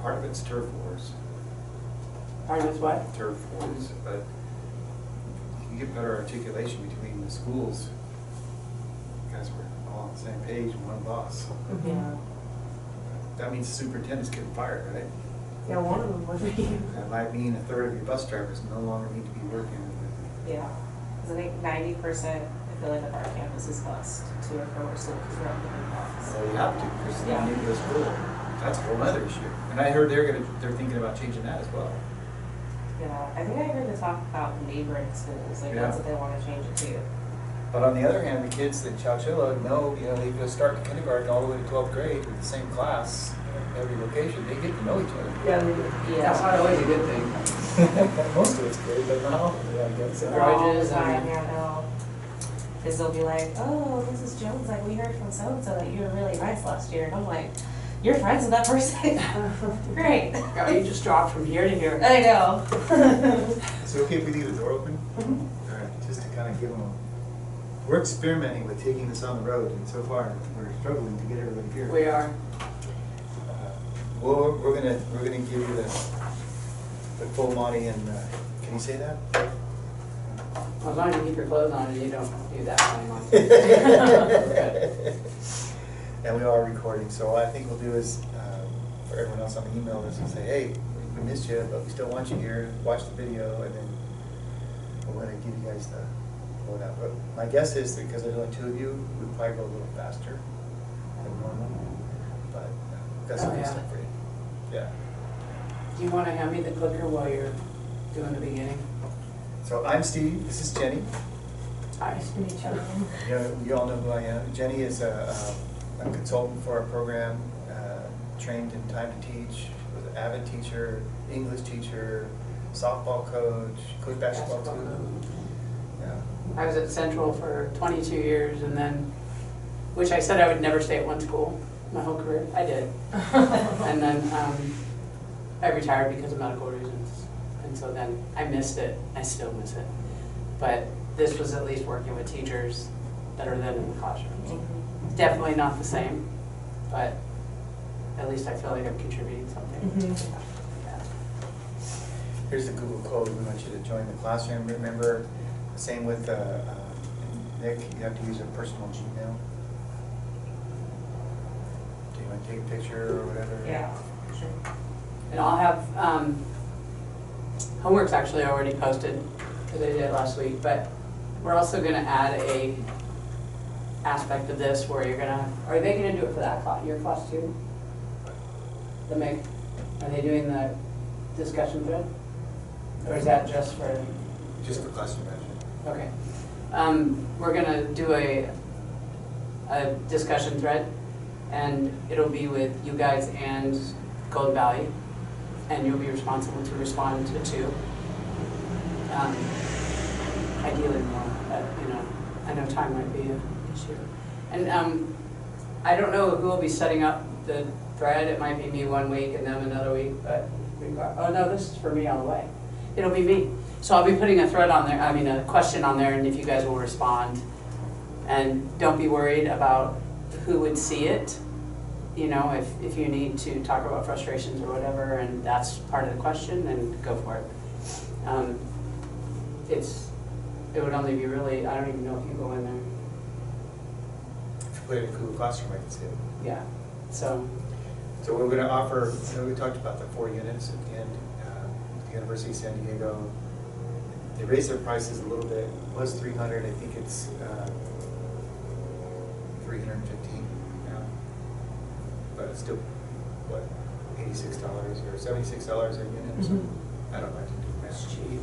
Part of it's turf wars. Part of it's what? Turf wars, but you can get better articulation between the schools. Guys were all on the same page and one boss. Yeah. That means the superintendent's getting fired, right? Yeah, one of them would be. That might mean a third of your bus drivers no longer need to be working. Yeah, because I think 90%, I feel like, of our campus is bused to or from our schools throughout the blocks. So you have to, because Yeah. you need to go to school. That's a whole other issue. And I heard they're thinking about changing that as well. Yeah, I think I heard the talk about neighboring schools, like that's what they want to change it to. But on the other hand, the kids in Chowchilla know, they go start kindergarten all the way to 12th grade with the same class at every location. They get to know each other. Yeah, they do. That's not always a good thing. Most of it's good, but now, yeah, I guess. The All the grudges time, and- yeah, no. Because they'll be like, oh, Mrs. Jones, like, we heard from so-and-so that you were really nice last year. And I'm like, you're friends with that person? Great. Yeah, you just dropped from here to here. I know. So okay if we leave the door open? All right, just to kind of give them a... We're experimenting with taking this on the road, and so far, we're struggling to get everybody here. We are. Well, we're gonna give you the full Monty, and can you say that? Well, as long as you keep your clothes on and you don't do that anymore. And we are recording, so what I think we'll do is, for everyone else on the email list, we'll say, hey, we missed you, but we still want you here, watch the video, and then we're gonna give you guys the load out. But my guess is that because there's only 2 of you, we'll probably go a little faster than normal, but that's some good stuff for you. Yeah. Do you want to hand me the clicker while you're doing the beginning? So I'm Steve, this is Jenny. Hi. You all know who I am. Jenny is a consultant for our program, trained in time to teach, was an avid teacher, English teacher, softball coach, coached basketball too. Yeah. I was at Central for 22 years and then, which I said I would never stay at one school my whole career. I did. And then I retired because of medical reasons. And so then I missed it. I still miss it. But this was at least working with teachers that are then in the classrooms. Definitely not the same, but at least I feel like I'm contributing something. Yeah. Here's the Google code. We want you to join the classroom. Remember, same with Nick, you have to use a personal Gmail. Do you want to take a picture or whatever? Yeah, sure. And I'll have, homework's actually already posted, because I did it last week, but we're also gonna add a aspect of this where you're gonna, are they gonna do it for that class, your class too? Are they doing the discussion thread? Or is that just for? Just for classroom management. Okay. We're gonna do a discussion thread, and it'll be with you guys and Golden Valley, and you'll be responsible to respond to 2. Ideally more, but I know time might be an issue. And I don't know who will be setting up the thread. It might be me one week and them another week, but oh no, this is for me all the way. It'll be me. So I'll be putting a thread on there, a question on there, and if you guys will respond. And don't be worried about who would see it. If you need to talk about frustrations or whatever, and that's part of the question, then go for it. It would only be really, I don't even know if you go in there. If you put it in Google Classroom, I can see it. Yeah, so we're going to offer, we talked about the 4 units at the end. The University of San Diego, they raised their prices a little bit. It was $300, I think it's $315 now. But it's still, what, $86 or $76 a unit? So I don't know if I can do that. it's cheap.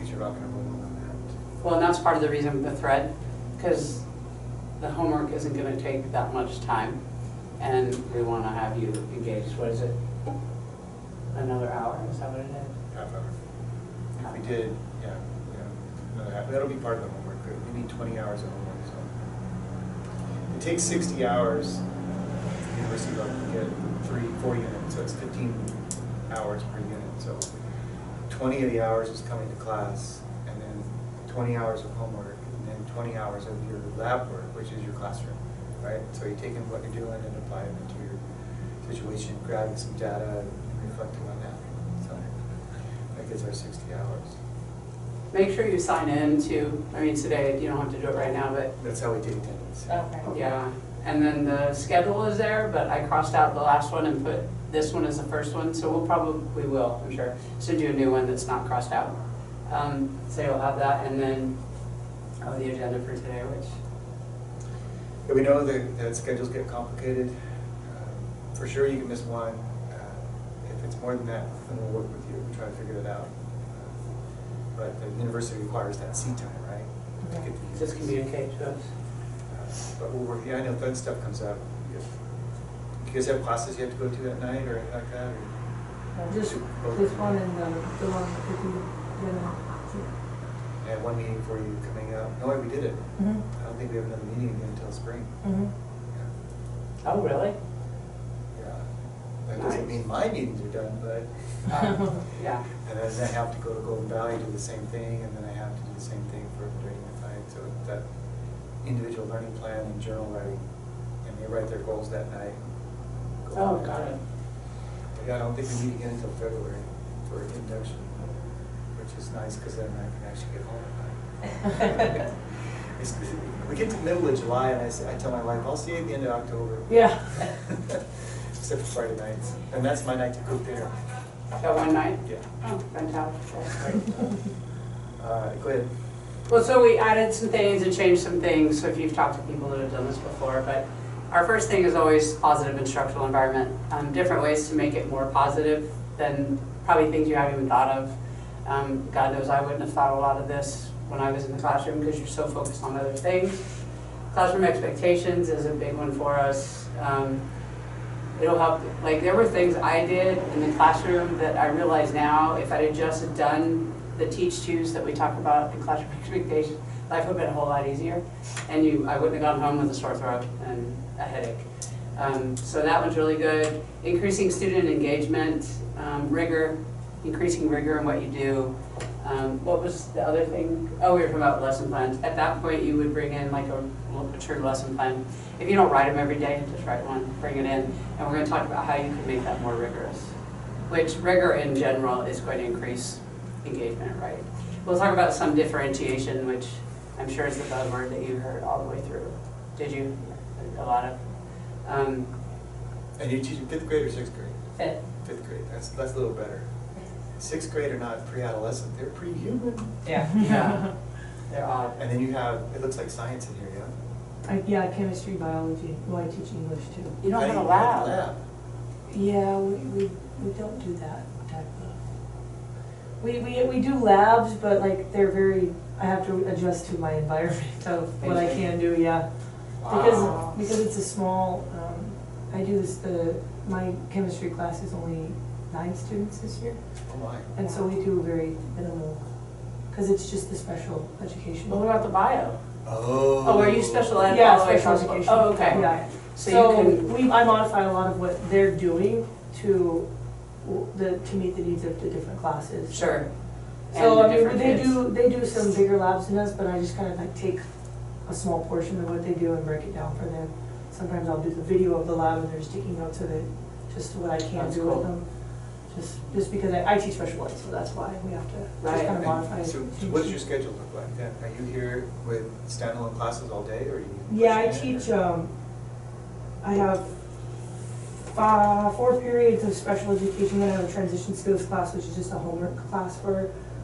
You're not going to roll on that. Well, and that's part of the reason the thread, because the homework isn't going to take that much time, and we want to have you engaged. What is it? Another hour? Is that what it is? Half hour. If we did, yeah, another half. That'll be part of the homework. We need 20 hours of homework. So it takes 60 hours. The university will get 4 units, so it's 15 hours per unit. So 20 of the hours is coming to class, and then 20 hours of homework, and then 20 hours of your lab work, which is your classroom. right? So you're taking what you're doing and applying it to your situation, grabbing some data and reflecting on that. So that gets our 60 hours. Make sure you sign in to, I mean, today, you don't have to do it right now, but That's how we take attendance. Okay. yeah. And then the schedule is there, but I crossed out the last one and put this one as the first one, so we will, I'm sure, send you a new one that's not crossed out. So you'll have that, and then, the agenda for today, which, Yeah, we know that schedules get complicated. For sure you can miss one. If it's more than that, then we'll work with you and try to figure it out. But the university requires that seat time, right? To get the just users. communicate to us. But we'll work, yeah, I know that stuff comes up. Do you guys have classes you have to go to at night or anything like that? Or Just both? this one and the one with you. I had one meeting for you coming up. No, we did it. Mm-hmm. I don't think we have another meeting again until spring. Mm-hmm. Yeah. Oh, really? Yeah. That doesn't Nice. mean my meetings are done, but, Yeah. and then I have to go to Golden Valley, do the same thing, and then I have to do the same thing for during the time. So that individual learning plan and journal writing, and they write their goals that night. Oh, got it. Yeah, I don't think we meet again until February for induction, which is nice because then I can actually get home at night. We get to the middle of July and I tell my wife, I'll see you at the end of October. Yeah. Except for Friday nights. And that's my night to cook dinner. That one night? Yeah. Oh, fantastic. That's great. Go ahead. Well, so we added some things and changed some things, so if you've talked to people that have done this before, but our first thing is always positive instructional environment. Different ways to make it more positive than probably things you haven't even thought of. God knows I wouldn't have thought a lot of this when I was in the classroom because you're so focused on other things. Classroom expectations is a big one for us. It'll help, like there were things I did in the classroom that I realize now, if I had just done the teach-tos that we talk about in classroom expectations, life would have been a whole lot easier. And I wouldn't have gone home with a sore throat and a headache. So that one's really good. Increasing student engagement, rigor, increasing rigor in what you do. What was the other thing? Oh, we were talking about lesson plans. At that point, you would bring in like a true lesson plan. If you don't write them every day, just write one, bring it in. And we're going to talk about how you can make that more rigorous. Which rigor in general is going to increase engagement, right? We'll talk about some differentiation, which I'm sure is the buzzword that you heard all the way through. Did you? A lot of. And you teach in 5th grade or 6th grade? Fifth. 5th grade. That's a little better. 6th grade are not pre-adolescent, they're pre-human. Yeah. Yeah. They're odd. And then you have, it looks like science in here, yeah? Yeah, chemistry, biology. Well, I teach English too. You don't How have do a you lab. lab? Yeah, we don't do that type of. We do labs, but like they're very. I have to adjust to my environment of what I can do. Yeah, Wow. because it's a small. I do this. My chemistry class is only 9 students this year, Oh my. and so we do very minimal. Because it's just the special education. Well, what about the bio? Oh. Oh, are you special ed? Yeah, all the way special across the- education. Oh, okay. Yeah. So So you can, I modify a lot of what they're doing to meet the needs of the different classes. sure. So And I the mean, different they kids. do some bigger labs than us, but I just kind of like take a small portion of what they do and break it down for them. Sometimes I'll do the video of the lab and they're just taking notes of it, just what I can That's do cool. with them. Just because I teach special ed, so that's why we have to Right. just kind of And modify. so what does your schedule look like then? Are you here with standalone classes all day or are you? Yeah, I pushing it, teach, or- I have 4 periods of special education, then I have a transition skills class, which is just a homework class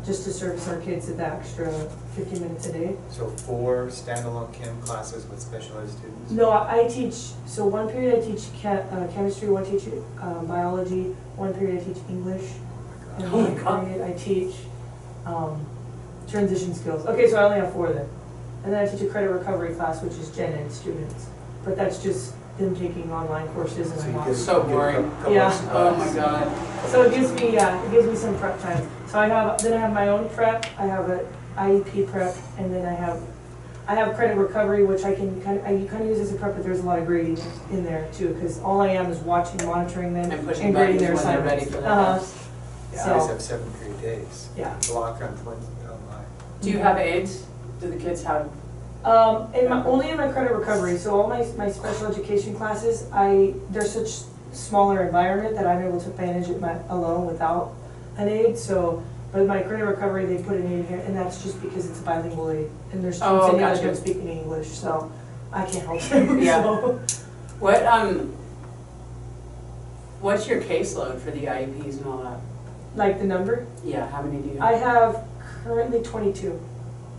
just to service our kids at the extra 50 minutes a day. So 4 standalone chem classes with special ed students? No, I teach, so 1 period I teach chemistry, 1 teach biology, 1 period I teach English, and Oh my 1 God. period I teach transition skills. Okay, so I only have 4 then. And then I teach a credit recovery class, which is gen ed students, but that's just them taking online courses and So I'm you not. get- So you get a boring. couple Yeah. of Oh my spots. God. So it gives me some prep time. So I have my own prep, I have an IEP prep, and then I have credit recovery, which you kind of use as a prep, but there's a lot of grading in there too, because all I am is watching, monitoring them, And pushing and grading buttons their when they're ready assignments. for the test. You So- guys have 7 period days. Yeah. Block on Wednesday online. Do you have aides? Do the kids have Only in my credit recovery, so all my special education classes, they're such smaller environment that I'm able to manage it alone without an aide, so, but my credit recovery, they put an aide here, and that's just because it's a bilingual aide, and there's students in here that gotcha. don't speak any English, so I can't help them, Yeah. so. What's your caseload for the IEPs and all that? Like the number? Yeah, how many do you I have? have currently 22.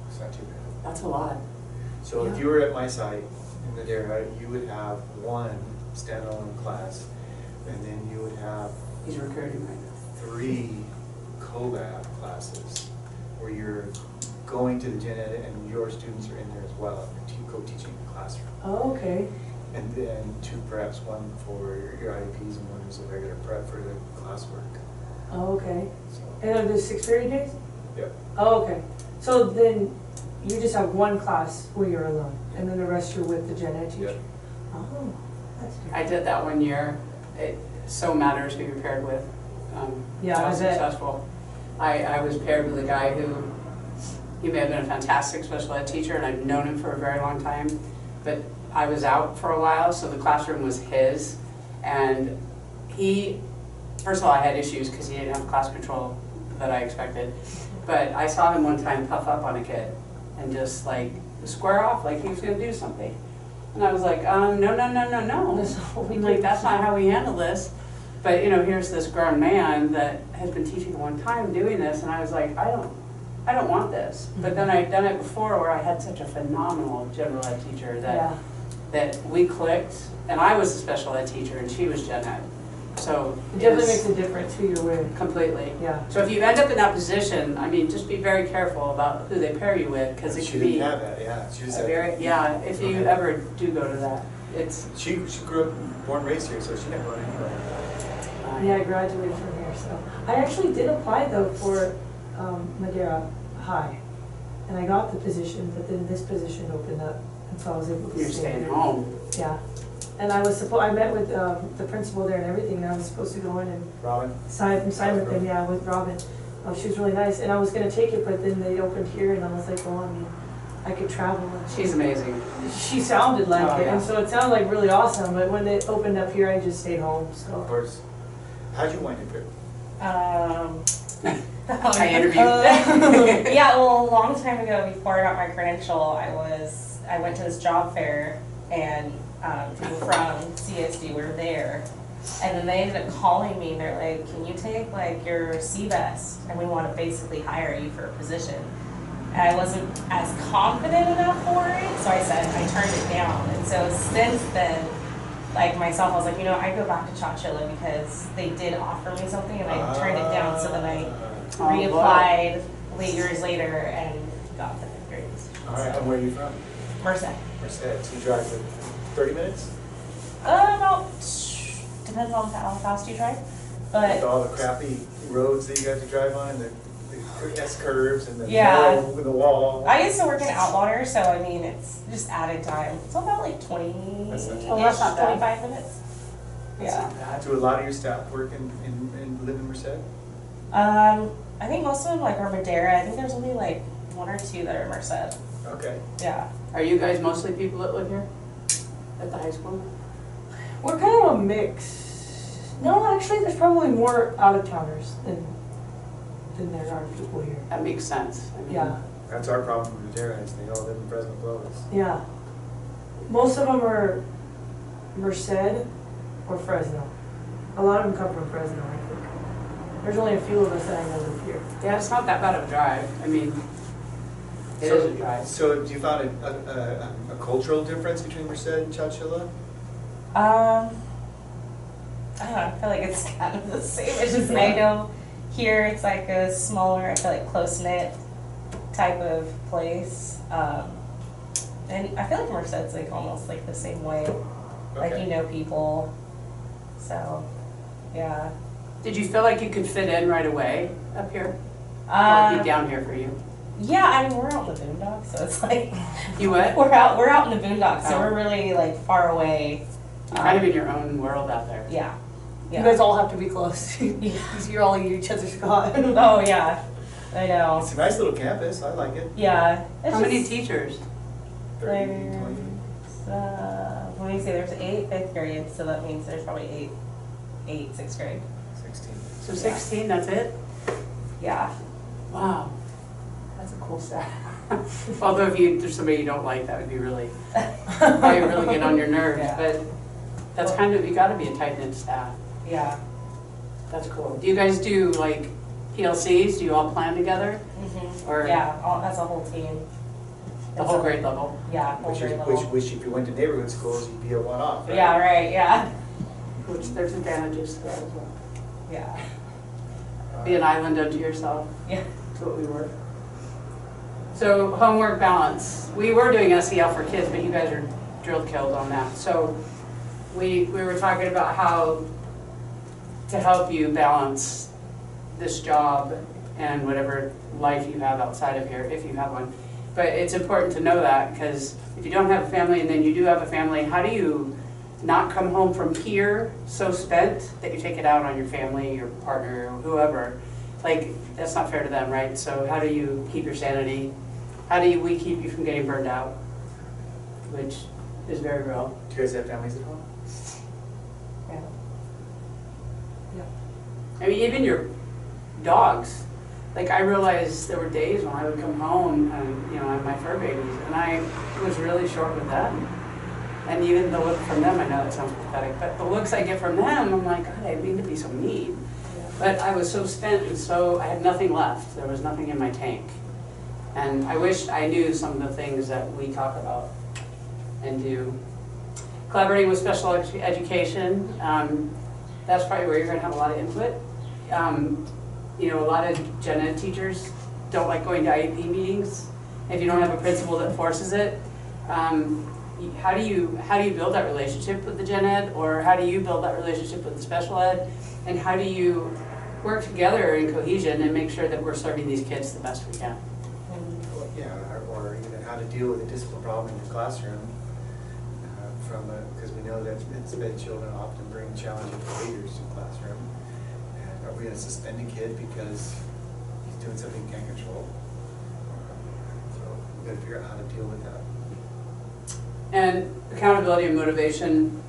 It's not too bad. That's a lot. So if Yeah. you were at my site in Madera, you would have one standalone class, and then you would have He's recruiting right now. 3 co-lab classes where you're going to the gen ed and your students are in there as well, co-teaching the classroom. Oh, okay. And then 2 preps, one for your IEPs and one is a regular prep for the classwork. Oh, okay. So, And are there 6 period days? yep. Oh, okay. So then you just have one class where you're alone, and then the rest you're with the gen ed teacher? Yep. Oh, that's good. I did that one year. It so matters who you're paired with. Yeah, I was I bet. successful. I was paired with a guy who, he may have been a fantastic special ed teacher, and I've known him for a very long time, but I was out for a while, so the classroom was his, and he, first of all, I had issues because he didn't have class control that I expected, but I saw him one time puff up on a kid and just like square off like he was going to do something. And I was like, no. Like, that's not how we handle this. But, you know, here's this grown man that has been teaching a long time doing this, and I was like, I don't want this. But then I'd done it before where I had such a phenomenal general ed teacher that we clicked, and I was a special ed teacher and she was gen ed. So It definitely makes a difference who you're with. completely. Yeah. So if you end up in that position, I mean, just be very careful about who they pair you with, because it She could didn't be have that, yeah. She just a had, very, yeah, if you ever do go to that, it's. she grew up, born and raised here, so she never went anywhere. Yeah, I graduated from here, so. I actually did apply though for Madera High, and I got the position, but then this position opened up, and so I was able to You're stay staying there. home. Yeah. And I met with the principal there and everything, and I was supposed to go in and Robin? sign with them, yeah, with Robin. She was really nice, and I was gonna take it, but then they opened here, and I was like, well, I mean, I could travel. And She's amazing. She sounded like Oh, it, yeah. and so it sounded like really awesome, but when it opened up here, I just stayed home, Of so. course. How'd you wind up here? I interviewed. Yeah, well, a long time ago, before I got my credential, I went to this job fair, and people from CSD were there, and then they ended up calling me, and they're like, can you take like your CVEST, and we want to basically hire you for a position. And I wasn't as confident enough for it, so I turned it down. And so since then, like myself, I was like, you know, I go back to Chowchilla because they did offer me something, and I turned it down. So then I reapplied years later and got the fifth grade position. All right, and where are you from? Merced. Merced. So you drive for 30 minutes? About, depends on how fast you drive. With But all the crappy roads that you have to drive on, the S curves and the Yeah. narrow with the wall. I used to work in Outwater, so I mean, it's just added time. So about like 20, That's not- Oh, that's not bad. 25 minutes. That's Yeah. not bad. Do a lot of your staff work and live in Merced? I think most of them like are Madera. I think there's only like 1 or 2 that are Merced. Okay. Yeah. Are you guys mostly people that live here at the high school? We're kind of a mix. No, actually, there's probably more out-of-towners than there are people here. That makes sense. I mean, Yeah, That's our problem with Madera, is they all live in Fresno Clovis. yeah. Most of them are Merced or Fresno. A lot of them come from Fresno, I think. There's only a few of us that I know live here. Yeah, it's not that bad of a drive. I mean, it is a drive. So do you find a cultural difference between Merced and Chowchilla? I don't know, I feel like it's kind of the same. It's just I know here it's like a smaller, I feel like close-knit type of place. And I feel like Merced's like almost like the same way. Like Okay. you know people. So, yeah. Did you feel like you could fit in right away up here? Or be down here for you? Yeah, I mean we're out in the boondocks, so it's like You what? we're out in the boondocks, so Oh. we're really like far away. You're kind of in your own world out there. Yeah. You guys all have to be close. You're all in each other's spot. Oh yeah, I know. It's a nice little campus, I like it. Yeah. It's How many just- teachers? 30, 20? Let me see, there's 8 fifth grade, so that means there's probably 8 sixth grade. 16. So 16, that's it? Yeah. Wow, that's a cool stat. Although if there's somebody you don't like, that would be really, probably really get on your nerves, Yeah. but that's kind of, you gotta be a tight-knit staff. Yeah. That's cool. Do you guys do like PLCs? Do you all plan together? Or Yeah, that's a whole team. the whole grade level? Yeah, whole grade level. Which if you went to neighborhood schools, you'd be a one-off, right? Yeah, right, yeah. Which there's advantages to that as well. Yeah. Be an island unto yourself. Yeah. That's what we were. So homework balance. We were doing SEL for kids, but you guys are drilled killed on that. So we were talking about how to help you balance this job and whatever life you have outside of here, if you have one. But it's important to know that, because if you don't have a family and then you do have a family, how do you not come home from here so spent that you take it out on your family, your partner, or whoever? Like, that's not fair to them, right? So how do you keep your sanity? How do we keep you from getting burned out? Which is very real. Do you guys have families at home? Yeah. I mean, even your dogs. Like, I realized there were days when I would come home and, you know, I have my fur babies, and I was really short with them. And even the look from them, I know that sounds pathetic, but the looks I get from them, I'm like, God, I mean to be so mean. But I was so spent and so, I had nothing left. There was nothing in my tank. And I wish I knew some of the things that we talk about and do. Collaborating with special education, that's probably where you're gonna have a lot of input. You know, a lot of gen ed teachers don't like going to IEP meetings. If you don't have a principal that forces it, how do you build that relationship with the gen ed, or how do you build that relationship with the special ed, and how do you work together in cohesion and make sure that we're serving these kids the best we can? Yeah, or even how to deal with a discipline problem in the classroom, because we know that children often bring challenging behaviors to the classroom. And are we going to suspend a kid because he's doing something he can't control? So we've got to figure out how to deal with that. And accountability and motivation,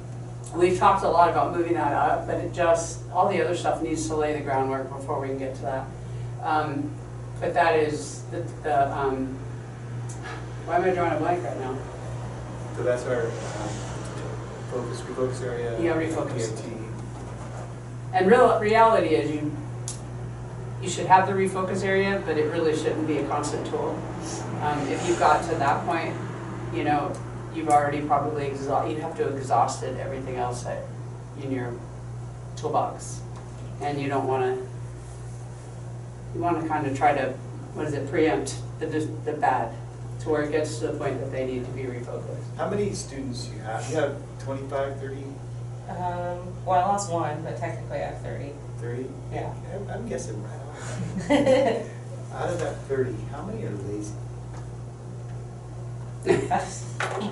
we've talked a lot about moving that up, but all the other stuff needs to lay the groundwork before we can get to that. But that is why am I drawing a blank right now? So that's our refocus area. Yeah, refocus. PAT. And reality is you should have the refocus area, but it really shouldn't be a constant tool. If you've got to that point, you know, you've already probably you'd have to have exhausted everything else in your toolbox. And you don't want to, you want to kind of try to, preempt the bad, to where it gets to the point that they need to be refocused. How many students do you have? You have 25, 30? Well, I lost one, but technically I have 30. 30? Yeah. I'm guessing right on. Out of that 30, how many are lazy?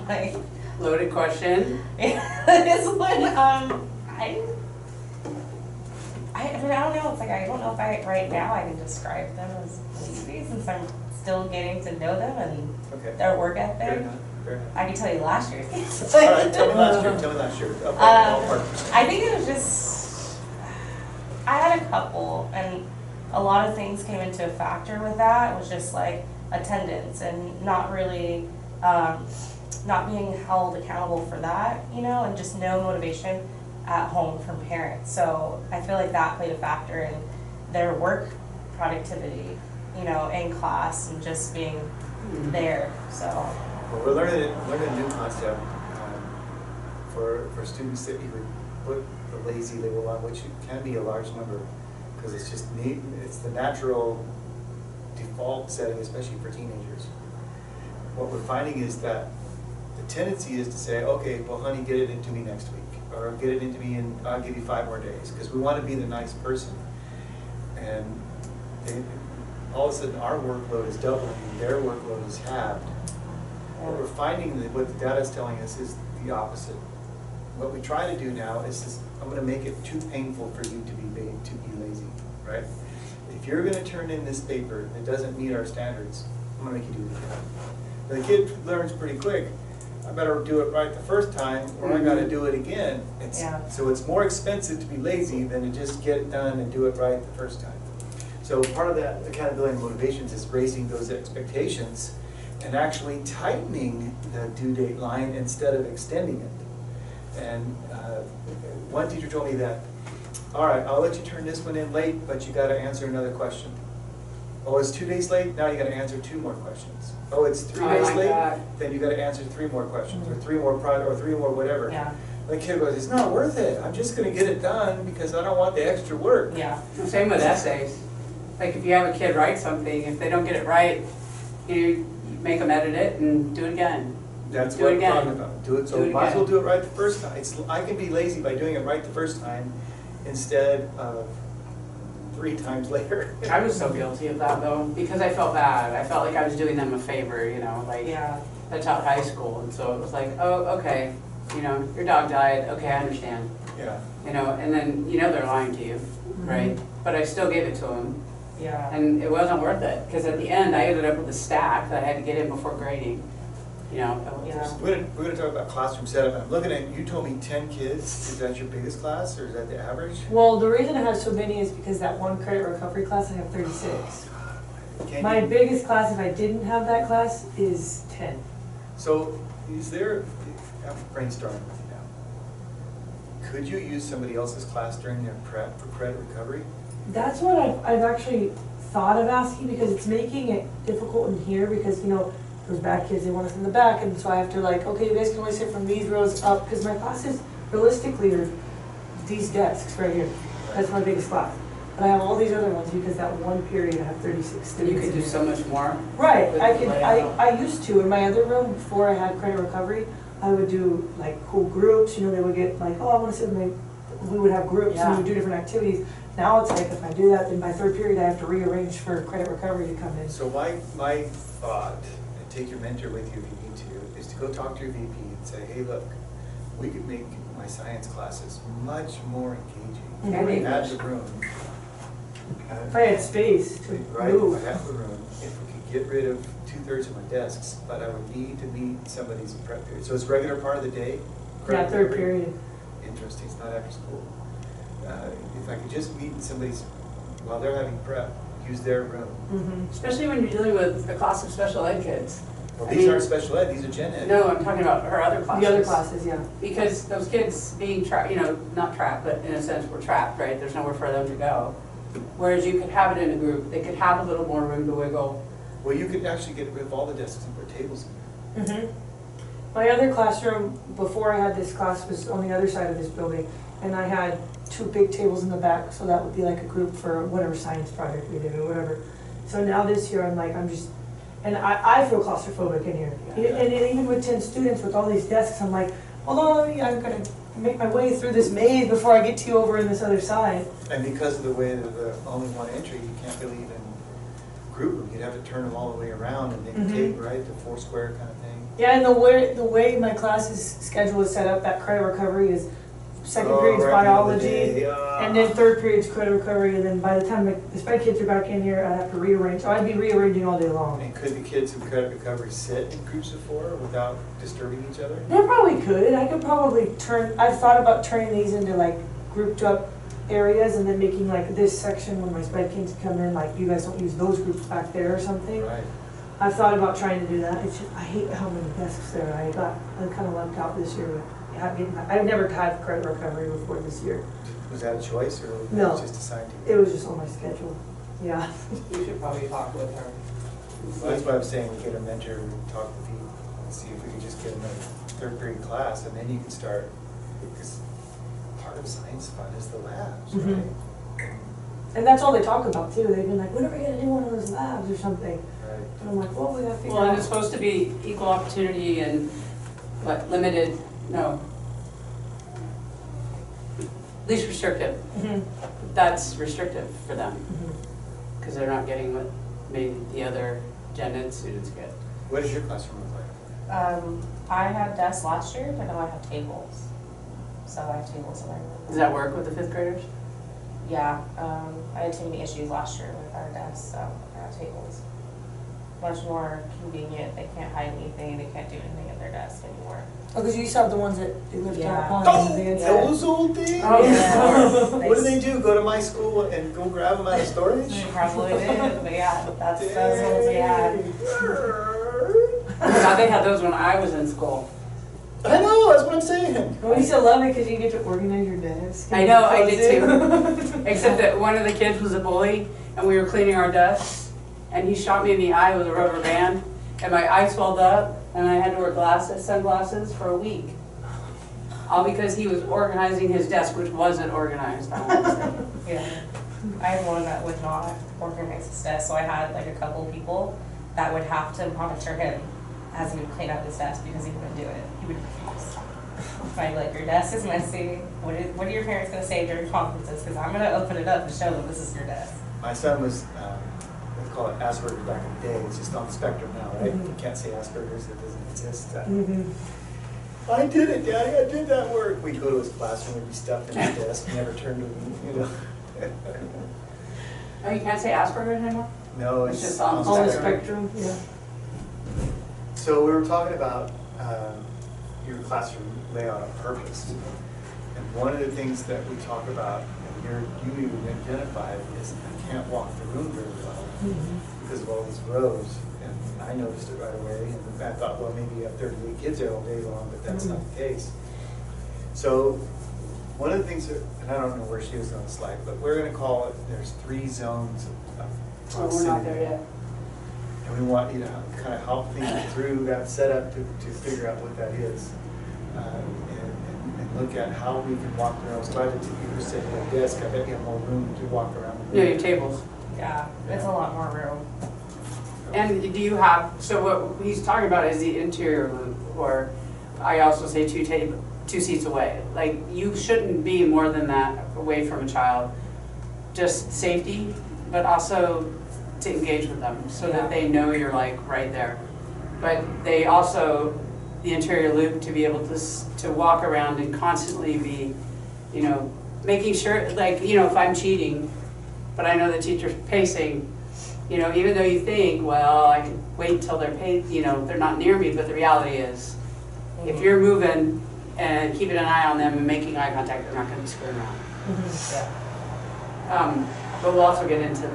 Like, Loaded question. this one, I mean, I don't know. It's like I don't know if right now I can describe them as lazy, since I'm still getting to know them and Okay. their work Fair ethic. enough. Fair enough. I can tell you last year's. All right, tell me last year. Tell me last year. Ballpark. I think it was just, I had a couple, and a lot of things came into a factor with that. It was just like attendance and not really, not being held accountable for that, you know, and just no motivation at home from parents. So I feel like that played a factor in their work productivity, you know, in class and just being there. So Well, we're learning a new concept for students that you would put the lazy label on, which can be a large number, because it's just neat. It's the natural default setting, especially for teenagers. What we're finding is that the tendency is to say, okay, well, honey, get it into me next week, or get it into me and I'll give you 5 more days, because we want to be the nice person. And all of a sudden, our workload is doubling, their workload is halved. What we're finding, that what the data is telling us, is the opposite. What we try to do now is just, I'm going to make it too painful for you to be lazy, right? If you're going to turn in this paper that doesn't meet our standards, I'm going to make you do it again. The kid learns pretty quick. I better do it right the first time, or I gotta do it again. Yeah. So it's more expensive to be lazy than to just get it done and do it right the first time. So part of that accountability and motivations is raising those expectations and actually tightening the due date line instead of extending it. And one teacher told me that, all right, I'll let you turn this one in late, but you gotta answer another question. Oh, it's 2 days late, now you gotta answer 2 more questions. Oh, it's 3 Oh days my late, God. then you gotta answer 3 more questions, or 3 more or 3 more whatever. Yeah. The kid goes, it's not worth it, I'm just gonna get it done because I don't want the extra work. Yeah. Same with essays. Like if you have a kid write something, if they don't get it right, you make them edit it and do it again. That's Do what it I'm again. talking about. Do it, so Do it might as well again. do it right the first time. I can be lazy by doing it right the first time instead of 3 times later. I was so guilty of that though, because I felt bad. I felt like I was doing them a favor, you know, like Yeah. I taught high school, and so it was like, oh, okay, you know, your dog died, okay, I understand. Yeah. You know, and then, you know, they're lying to you, right? But I still gave it to them, Yeah. and it wasn't worth it, because at the end, I ended up with a stack that I had to get in before grading, you know. It was Yeah. just- We're gonna talk about classroom setup. I'm looking at, you told me 10 kids. Is that your biggest class or is that the average? Well, the reason I have so many is because that one credit recovery class, I have 36. Can My you- biggest class, if I didn't have that class, is 10. So is there, I'm brainstorming with you now. Could you use somebody else's class during their prep for credit recovery? That's what I've actually thought of asking, because it's making it difficult in here, because, you know, those back kids, they want us in the back, and so I have to like, okay, you guys can only sit from these rows up, because my classes realistically are these desks right here. That's my biggest class. But I have all these other ones because that one period I have 36 And students. you could do in so much more. Right, with I the could, layout. I used to, in my other room, before I had credit recovery, I would do like cool groups, you know, they would get like, oh, I wanna sit with my, we would have groups and Yeah. we would do different activities. Now it's like, if I do that, then by third period, I have to rearrange for credit recovery to come in. So my thought, and take your mentor with you if you need to, is to go talk to your VP and say, hey, look, we could make my science classes much more engaging. And If I had English. the room. If I had space to Right, move. if I had the room, if we could get rid of 2/3 of my desks, but I would need to meet somebody's prep period. So it's regular part of the day? Yeah, credit third recovery? period. Interesting, it's not after school. If I could just meet in somebody's, while they're having prep, use their room. Mhm. Especially when you're dealing with a class of special ed kids. Well, I these mean- aren't special ed, these are gen ed. No, I'm talking about her other classes. The other classes, yeah. Because those kids being trapped, you know, not trapped, but in a sense we're trapped, right? There's nowhere for them to go. Whereas you could have it in a group, they could have a little more room to wiggle. Well, you could actually get rid of all the desks and put tables in there. Mhm. My other classroom, before I had this class, was on the other side of this building, and I had 2 big tables in the back, so that would be like a group for whatever science project we did or whatever. So now this year, I'm just, and I feel claustrophobic in here. Yeah. And even with 10 students, with all these desks, I'm like, hold on, I'm gonna make my way through this maze before I get to you over in this other side. And because of the way that the only one entry, you can't really even group them. You'd have to turn them all the way around and then Mhm. tape, right, the 4 square kind of thing. Yeah, and the way my classes schedule is set up, that credit recovery is second Oh, period's right, the other biology, day, and then third period's credit recovery, and then by the time the sped kids are back in here, I have to rearrange, so I'd be rearranging all day long. And could the kids who credit recovery sit in groups of 4 without disturbing each other? They probably could, I could probably I've thought about turning these into like grouped up areas and then making like this section when my sped kids come in, like you guys don't use those groups back there or something. Right. I've thought about trying to do that, it's just, I hate how many desks there are. I kind of lucked out this year, but I've never had credit recovery before this year. Was that a choice or was No. it just assigned to It you? was just on my schedule, yeah. You should probably talk with her. Well, that's why I'm saying we get a mentor, we talk with you, and see if we could just get them a 3rd period class and then you can start, because part of science fun is the labs, Mhm. right? And that's all they talk about too, they've been like, when are we gonna do one of those labs or something? Right. And I'm like, well, we gotta figure Well, and it's out. supposed to be equal opportunity and, what, limited, no. Least restrictive. Mhm, That's restrictive for them, mhm. because they're not getting what maybe the other gen ed students get. What does your classroom look like? I had desks last year, but now I have tables. So I have tables in my room. Does that work with the 5th graders? Yeah, I had too many issues last year with our desks, so I have tables. much more convenient. They can't hide anything, they can't do anything at their desk anymore. Oh, because you used to have the ones that they lift Yeah. up on Oh, the inside. those old things? Oh, yeah. What do they do, go to my school and go grab them out of storage? They probably did, but yeah, that's those ones we had. God, they had those when I was in school. I know, that's what I'm saying. Well, we used to love it because you get to organize your desk. I know, I did Close too. Except that one of the kids was a bully, and we were cleaning our desks, and he shot me in the eye with a rubber band, and my eye swelled up, and I had to wear sunglasses for a week. All because he was organizing his desk, which wasn't organized, I want to say. Yeah. I had one that would not organize his desk, so I had like a couple people that would have to monitor him as he would clean up his desk because he wouldn't do it. He would refuse. I'd be like, your desk is messy. What are your parents going to say during conferences? Because I'm going to open it up and show them this is your desk. My son was, we call it Asperger's back in the day, it's just on the spectrum now, right? You can't say Asperger's, it doesn't exist. I did it, Daddy, I did that work. We'd go to his classroom, we'd be stuffed in his desk, never turned to him, you know. Oh, you can't say Asperger's anymore? No, It's it's just on on the On the spectrum. spectrum, yeah. So we were talking about your classroom layout on purpose. And one of the things that we talk about, and you identified, is I can't walk the room very well because of all these rows. And I noticed it right away. And I thought, well, maybe you have 38 kids there all day long, but that's not the case. So one of the things that, and I don't know where she was on the slide, but we're going to call it, there's 3 zones of Oh, we're not there yet. and we want you to kind of help think through that setup to figure out what that is. And look at how we can walk around. I was glad that you said you had a desk. I bet you have more room to walk around. No, your tables. Yeah, it's a lot more room. And do you have, so what he's talking about is the interior loop, or I also say 2 seats away. Like, you shouldn't be more than that away from a child. Just safety, but also to engage with them so that they know you're like right there. But they also, the interior loop, to be able to walk around and constantly be, you know, making sure, like, you know, if I'm cheating, but I know the teacher's pacing, you know, even though you think, well, I can wait until they're you know, they're not near me, but the reality is, if you're moving and keeping an eye on them and making eye contact, they're not going to be screwing around. Yeah. But we'll also get into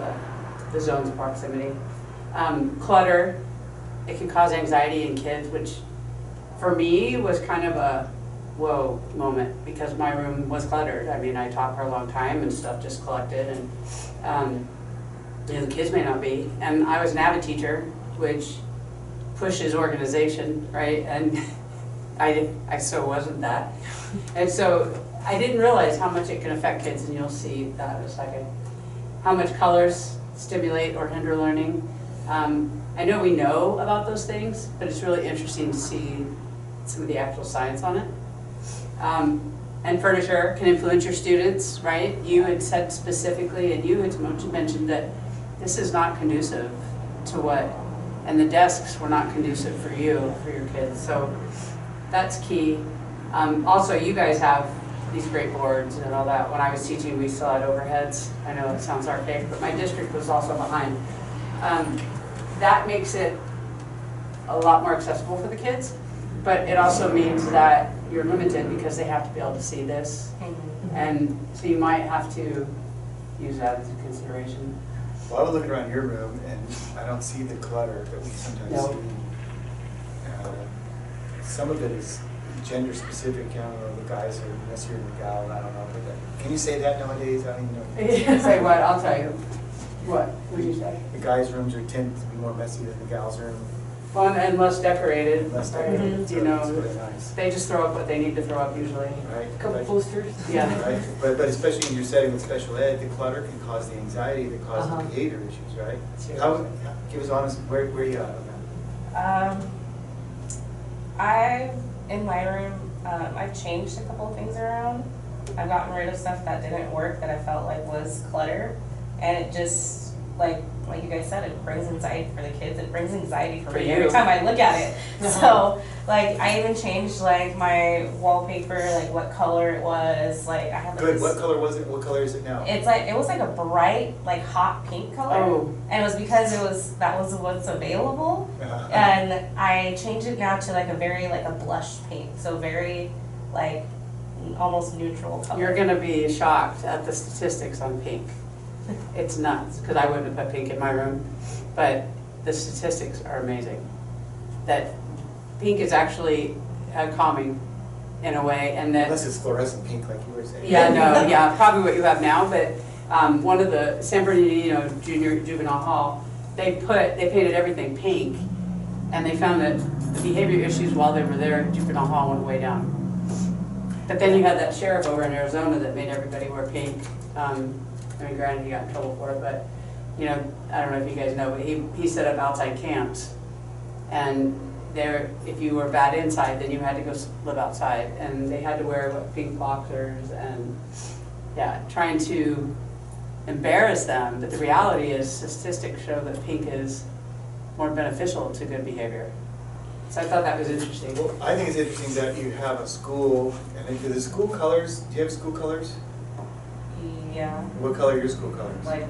the zones of proximity. Clutter, it can cause anxiety in kids, which for me was kind of a whoa moment because my room was cluttered. I mean, I taught for a long time and stuff just collected, and you know, the kids may not be. And I was an avid teacher, which pushes organization, right? And I so wasn't that. And so I didn't realize how much it can affect kids, and you'll see that in a second. How much colors stimulate or hinder learning. I know we know about those things, but it's really interesting to see some of the actual science on it. And furniture can influence your students, right? You had said specifically, and you had mentioned that this is not conducive to what, and the desks were not conducive for you, for your kids. So that's key. Also, you guys have these great boards and all that. When I was teaching, we still had overheads. I know it sounds archaic, but my district was also behind. That makes it a lot more accessible for the kids, but it also means that you're limited because they have to be able to see this. And so you might have to use that as a consideration. Well, I was looking around your room, and I don't see the clutter that we sometimes No. see. Some of it is gender specific. I don't know, the guys are messier than the gal. I don't know. But can you say that nowadays? I don't even know. Say what? I'll tell you. What? What did you say? The guys' rooms tend to be more messy than the gals' room. Fun and less decorated. Less right? decorated. You So know, it's really nice, they just throw up what they need to throw up usually. right? A couple Right. posters. Yeah. Right, but especially in your setting with special ed, the clutter can cause the anxiety that causes Uh-huh. behavior issues, right? Seriously. How, give us honest, where are you at on that? In my room, I've changed a couple of things around. I've gotten rid of stuff that didn't work that I felt like was clutter, and it just like you guys said, it brings anxiety for the kids. It brings anxiety for For me you. every time I look at it. Uh-huh. So, like, I even changed, like, my wallpaper, like, what color it was. Like, I had, like, Good, this, what color was it? What color is it now? it's like, it was like a bright, like, hot pink color. Oh. And it was because that was what's available. And I changed it now to, like, a very, like, a blush pink. So very, like, almost neutral color. You're gonna be shocked at the statistics on pink. It's nuts, because I wouldn't have put pink in my room, but the statistics are amazing. That pink is actually calming in a way, and that, Unless it's fluorescent pink, like you were saying. yeah, no, yeah, probably what you have now, but one of the San Bernardino Junior Juvenile Hall, they painted everything pink, and they found that the behavior issues while they were there at Juvenile Hall went way down. But then you had that sheriff over in Arizona that made everybody wear pink. I mean, granted, he got in trouble for it, but, you know, I don't know if you guys know, but he set up outside camps. And there, if you were bad inside, then you had to go live outside. And they had to wear, pink boxers and, yeah, trying to embarrass them. But the reality is, statistics show that pink is more beneficial to good behavior. So I thought that was interesting. Well, I think it's interesting that you have a school, and if the school colors, do you have school colors? Yeah, What color are your school colors? like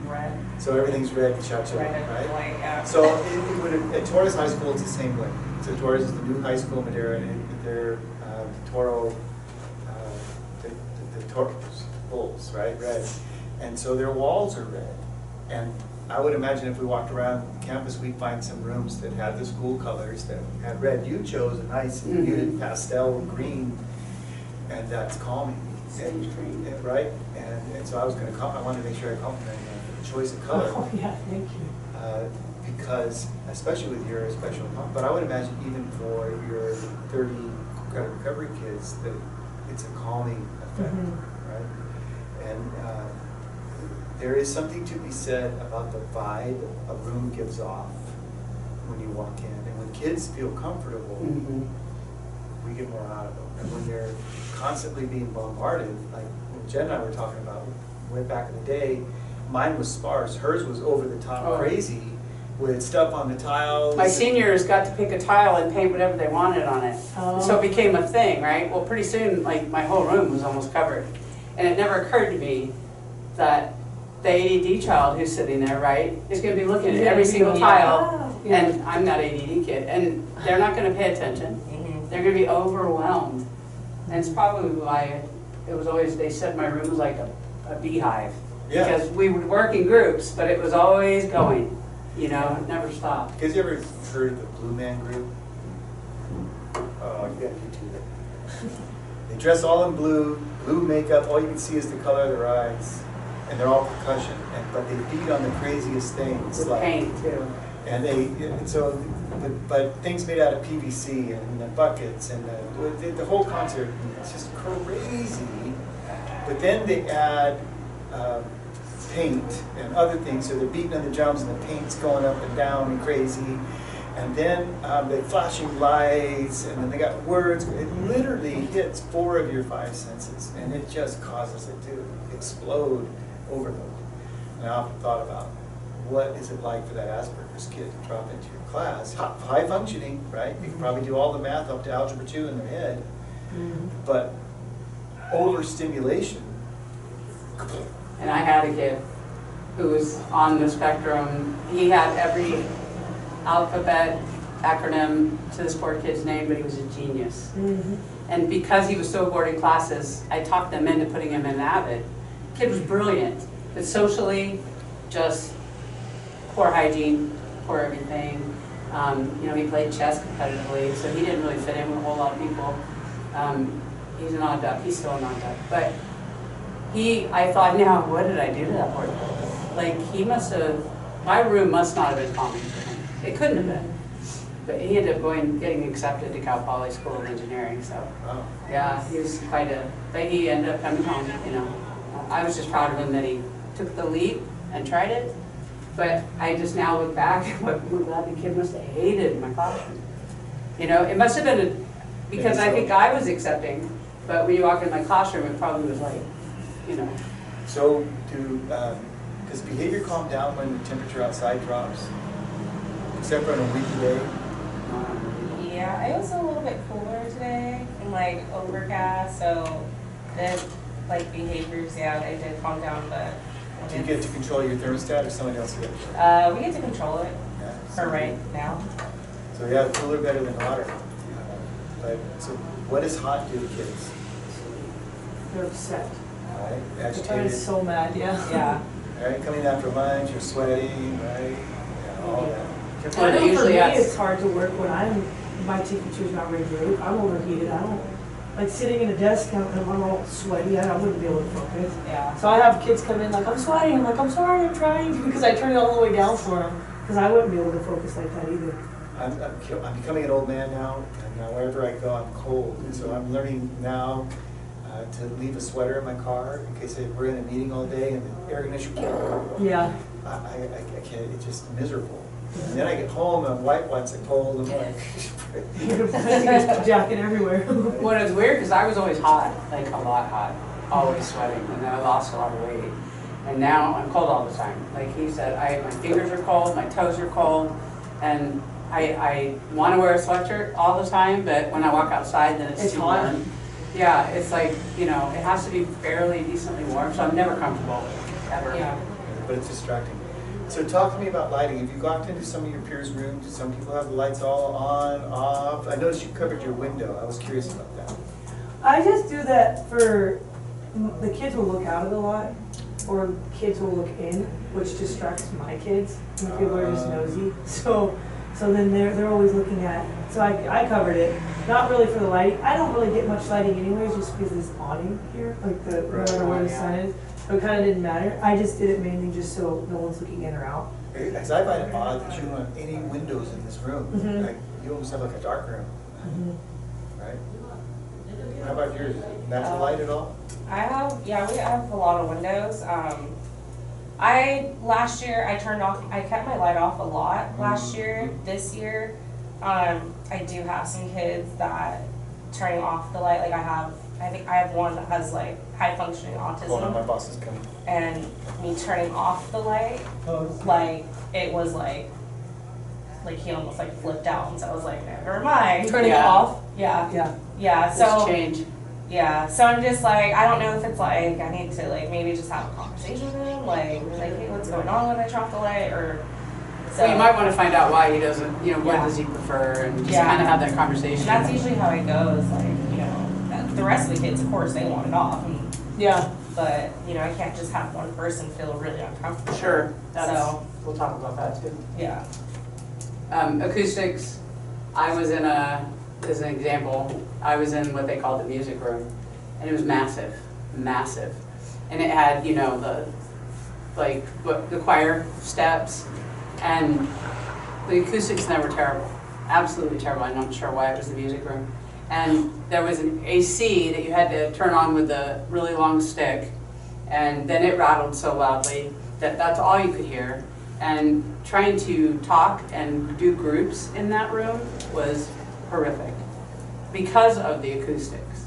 red, So everything's red in Chowchilla, red and right? white, yeah. So it would, at Torres High School, it's the same way. So Torres is the new high school in Madera, and they're the Toro, the Toro Bulls, right, red. And so their walls are red. And I would imagine if we walked around campus, we'd find some rooms that had the school colors that had red. You chose a nice muted pastel green, and that's calming. Sage green. Right? And so I wanted to make sure I complimented you on the choice of color. Oh, yeah, thank you. Because, especially with your special, but I would imagine even for your 30 credit recovery kids, that it's a calming effect, right? And there is something to be said about the vibe a room gives off when you walk in. And when kids feel comfortable, we get more out of them. And when they're constantly being bombarded, like when Jen and I were talking about, way back in the day, mine was sparse, hers was over the top crazy with stuff on the tiles. My seniors got to pick a tile and paint whatever they wanted on it. Oh. So it became a thing, right? Well, pretty soon, like, my whole room was almost covered. And it never occurred to me that the ADD child who's sitting there, right, is gonna be looking at every single tile. Yeah. And I'm that ADD kid, and they're not gonna pay attention. They're gonna be overwhelmed. And it's probably why it was always, they said my room was like a beehive. Yeah. Because we would work in groups, but it was always going, you know, it never stopped. Guys, you ever heard of the Blue Man Group? Oh, yeah, you do that. They dress all in blue, blue makeup, all you can see is the color of their eyes. And they're all percussion, but they beat on the craziest things. With like, paint too. But things made out of PVC and the buckets and the whole concert, it's just crazy. But then they add paint and other things, so they're beating on the drums and the paint's going up and down and crazy. And then they flashing lights, and then they got words. It literally hits 4 of your 5 senses, and it just causes it to explode, overload. And I often thought about, what is it like for that Asperger's kid to drop into your class? High functioning, right? You can probably do all the math up to algebra 2 in their head, but overstimulation. And I had a kid who was on the spectrum. He had every alphabet acronym to this poor kid's name, but he was a genius. And because he was so bored in classes, I talked them into putting him in Avid. The kid was brilliant, but socially, just poor hygiene, poor everything. You know, he played chess competitively, so he didn't really fit in with a whole lot of people. He's an odd duck. He's still an odd duck. But I thought, now, what did I do to that poor kid? Like, he must have, my room must not have been calming for him. It couldn't have been. But he ended up getting accepted to Cal Poly School of Engineering, so. Wow. Yeah, he was but he ended up coming home, you know. I was just proud of him that he took the leap and tried it. But I just now look back at what the kid must have hated my classroom. You know, it must have been because I think I was accepting, but when you walk in my classroom, it probably was like, you know. So to Does behavior calm down when the temperature outside drops? Except for on a windy day? Yeah, it was a little bit cooler today and like overcast, so the like behaviors, yeah, they did calm down, but. Do you get to control your thermostat or someone else gets? We get to control it Yeah. for right now. So yeah, cooler better than hotter. But so what does hot do to kids? They're upset. Right? They're Agitated. so mad, yeah. Yeah. Right? Coming after lunch, you're sweating, right? Yeah, all that. Well, I they know for usually me, ask- it's hard to work when my temperature's not regulated. I'm overheated. I don't, like sitting in a desk and I'm all sweaty, I wouldn't be able to focus. Yeah. So I have kids come in like, I'm sweating. I'm like, I'm sorry, I'm trying to, because I turn it all the way down for them. Because I wouldn't be able to focus like that either. I'm becoming an old man now, and now wherever I go, I'm cold. And so I'm learning now to leave a sweater in my car in case we're in a meeting all day and the air conditioner can't go. Yeah. I can't, it's just miserable. And then I get home and I'm white once and cold and like. You're a jacket everywhere. Well, it's weird because I was always hot, like a lot hot, always sweating, and then I lost a lot of weight. And now I'm cold all the time. Like he said, my fingers are cold, my toes are cold, and I want to wear a sweatshirt all the time, but when I walk outside, then it's too hot. warm. Yeah, it's like, you know, it has to be fairly decently warm, so I'm never comfortable, ever. Yeah. But it's distracting. So talk to me about lighting. If you walked into some of your peers' rooms, do some people have the lights all on, off? I noticed you covered your window. I was curious about that. I just do that for, the kids will look out a lot, or kids will look in, which distracts my kids. And people are just nosy. So then they're always looking at, so I covered it. Not really for the lighting. I don't really get much lighting anyways, just because this awning here, like no matter where the sun is. So it kind of didn't matter. I just did it mainly just so no one's looking in or out. Because I find it odd that you don't have any windows in this room. Mhm. Like, you almost have like a dark room, Mm-hmm. right? How about yours? Natural light at all? I have a lot of windows. Last year I kept my light off a lot last year. This year, I do have some kids that turning off the light, like I think I have one that has like high functioning Hold on, my autism, boss is coming. and me turning off the light, Oh, like it was like he almost like flipped out, and so I was like, never mind. Turning it Yeah. off? Yeah, Yeah. yeah. Just So change. yeah, so I'm just like, I don't know if it's like I need to like maybe just have a conversation with him, like hey, what's going on when I turn off the light, or so. So you might want to find out why he doesn't, you know, what Yeah. does he prefer, and just Yeah. kind of have that conversation. And that's usually how it goes, like, you know, the rest of the kids, of course, they want it off, Yeah. but, you know, I can't just have one person feel really uncomfortable. Sure, So, we'll talk about that too. yeah. Acoustics, I was in as an example, I was in what they call the music room, and it was massive, massive. And it had, you know, the choir steps, and the acoustics never terrible, absolutely terrible. I'm not sure why it was the music room. And there was an AC that you had to turn on with a really long stick, and then it rattled so loudly that that's all you could hear. And trying to talk and do groups in that room was horrific because of the acoustics.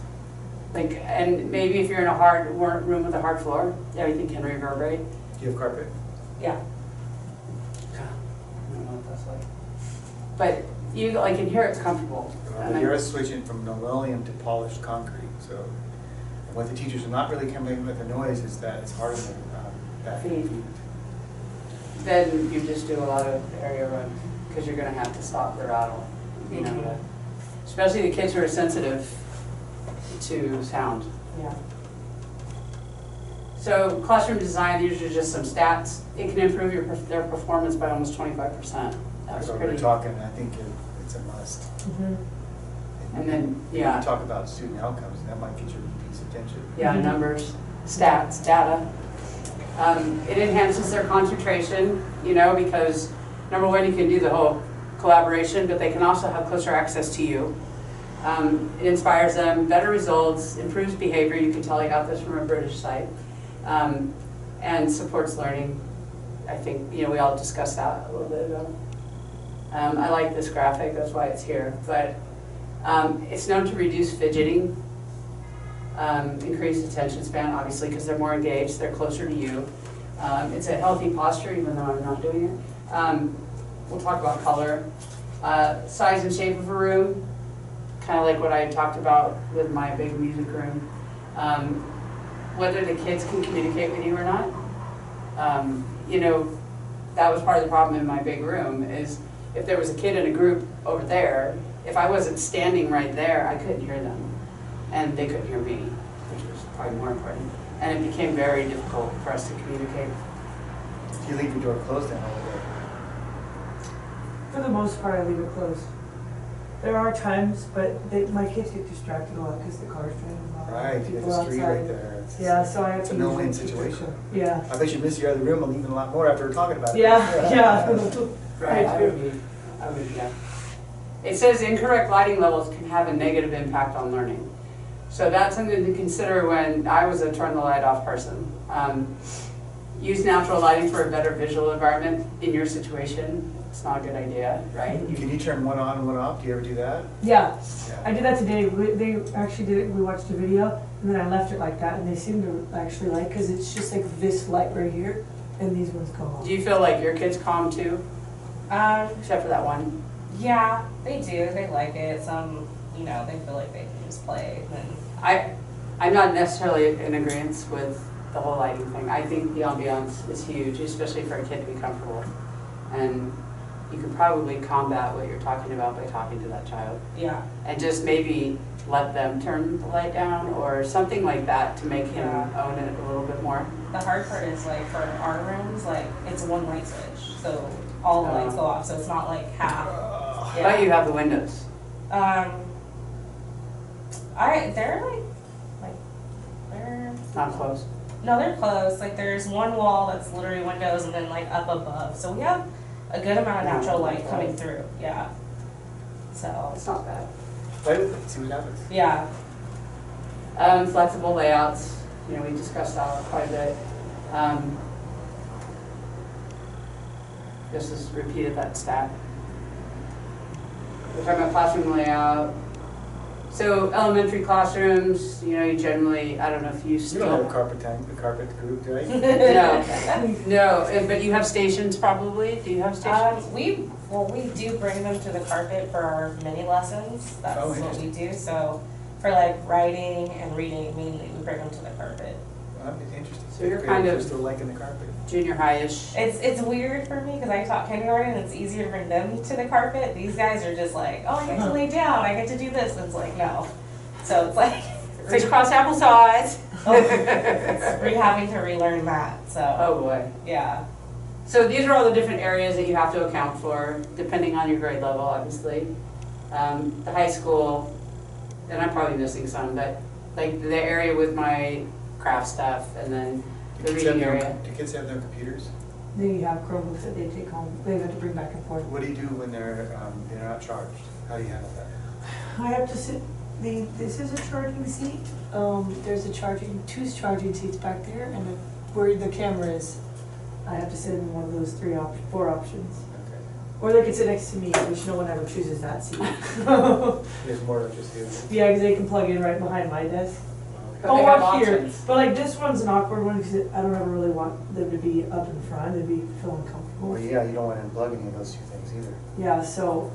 Like, and maybe if you're in a hard room with a hard floor, everything can reverberate. Do you have carpet? Yeah. I don't know what that's like. But you like can hear it's comfortable. And You're switching from linoleum to polished concrete, so what the teachers are not really coming with the noise is that it's harder than that. Feet. Then you just do a lot of area runs because you're going to have to stop the rattle. You know, Mhm. especially the kids who are sensitive to sound. Yeah. So classroom design, these are just some stats. It can improve their performance by almost 25%. That That's was what we're pretty. talking, I think it's a must. Mm-hmm. And then, You yeah, talk about student outcomes, and that might get your EP's attention. yeah, numbers, stats, data. It enhances their concentration, you know, because number one, you can do the whole collaboration, but they can also have closer access to you. It inspires them, better results, improves behavior. You can tell I got this from a British site. And supports learning. I think, you know, we all discussed that a little bit ago. I like this graphic, that's why it's here. But it's known to reduce fidgeting, increase attention span, obviously, because they're more engaged, they're closer to you. It's a healthy posture, even though I'm not doing it. We'll talk about color. Size and shape of a room, kind of like what I talked about with my big music room. Whether the kids can communicate with you or not. You know, that was part of the problem in my big room, is if there was a kid in a group over there, if I wasn't standing right there, I couldn't hear them. And they couldn't hear me, which was probably more important. And it became very difficult for us to communicate. You leave your door closed down all the way. For the most part, I leave it closed. There are times, but my kids get distracted a lot because the car's driving by. Right, you people got the street outside. right there. Yeah, so I have It's to. a no-win usually keep it situation. closed. Yeah. I bet you miss your other room and even a lot more after we're talking about it. Yeah. Right, I would, yeah. It says incorrect lighting levels can have a negative impact on learning. So that's something to consider when I was a turn the light off person. Use natural lighting for a better visual environment in your situation. It's not a good idea, right? Can you turn one on and one off? Do you ever do that? Yeah, Yeah. I did that today. They actually did it. We watched a video, and then I left it like that, and they seem to actually like, because it's just like this light right here, and these ones go off. Do you feel like your kids calm too, except for that one? Yeah, they do. They like it. Some, you know, they feel like they can just play. And I'm not necessarily in agreement with the whole lighting thing. I think the ambiance is huge, especially for a kid to be comfortable. And you can probably combat what you're talking about by talking to that child. yeah, And just maybe let them turn the light down or something like that to make him own it a little bit more. the hard part is like for our rooms, like it's one light switch, so all the lights go off. So it's not like half. But you have the windows. They're they're Not close. no, they're close. Like there's one wall that's literally windows, and then like up above. So we have a good amount of natural light coming through. Yeah. So It's not bad. Play with it, see what happens. yeah. Flexible layouts, you know, we discussed that quite a bit. Just as repeated that stat. We're talking about classroom layout. So elementary classrooms, you know, you generally, I don't know if you You still. don't have a carpet group, do you? No, but you have stations probably? Do you have stations? We do bring them to the carpet for our mini lessons. That's Oh, what we interesting. do. So for like writing and reading, mainly we bring them to the carpet. Well, that'd be interesting. So you're Fifth kind graders of- are still liking the carpet. Junior high-ish. It's weird for me because I taught kindergarten and it's easier to bring them to the carpet. These guys are just like, oh, I get to lay down, I get to do this. And it's like, no. So it's like, Reach across applesauce. we're having to relearn that. So Oh boy. yeah. So these are all the different areas that you have to account for, depending on your grade level, obviously. The high school, and I'm probably missing some, but like the area with my craft stuff, and then the reading area. Do kids have their computers? They have Chromebooks that they take home. They have to bring back and forth. What do you do when they're not charged? How do you handle that? I have to sit. This is a charging seat. There's two charging seats back there, and where the camera is, I have to sit in one of those four options. Okay. Or they could sit next to me, which no one ever chooses that seat. There's more than just you. Yeah, because they can plug in right behind my desk. But Oh, they have up here. options. But like this one's an awkward one because I don't ever really want them to be up in front. They'd be feeling comfortable. Well, yeah, you don't want to unplug any of those two things either. Yeah, so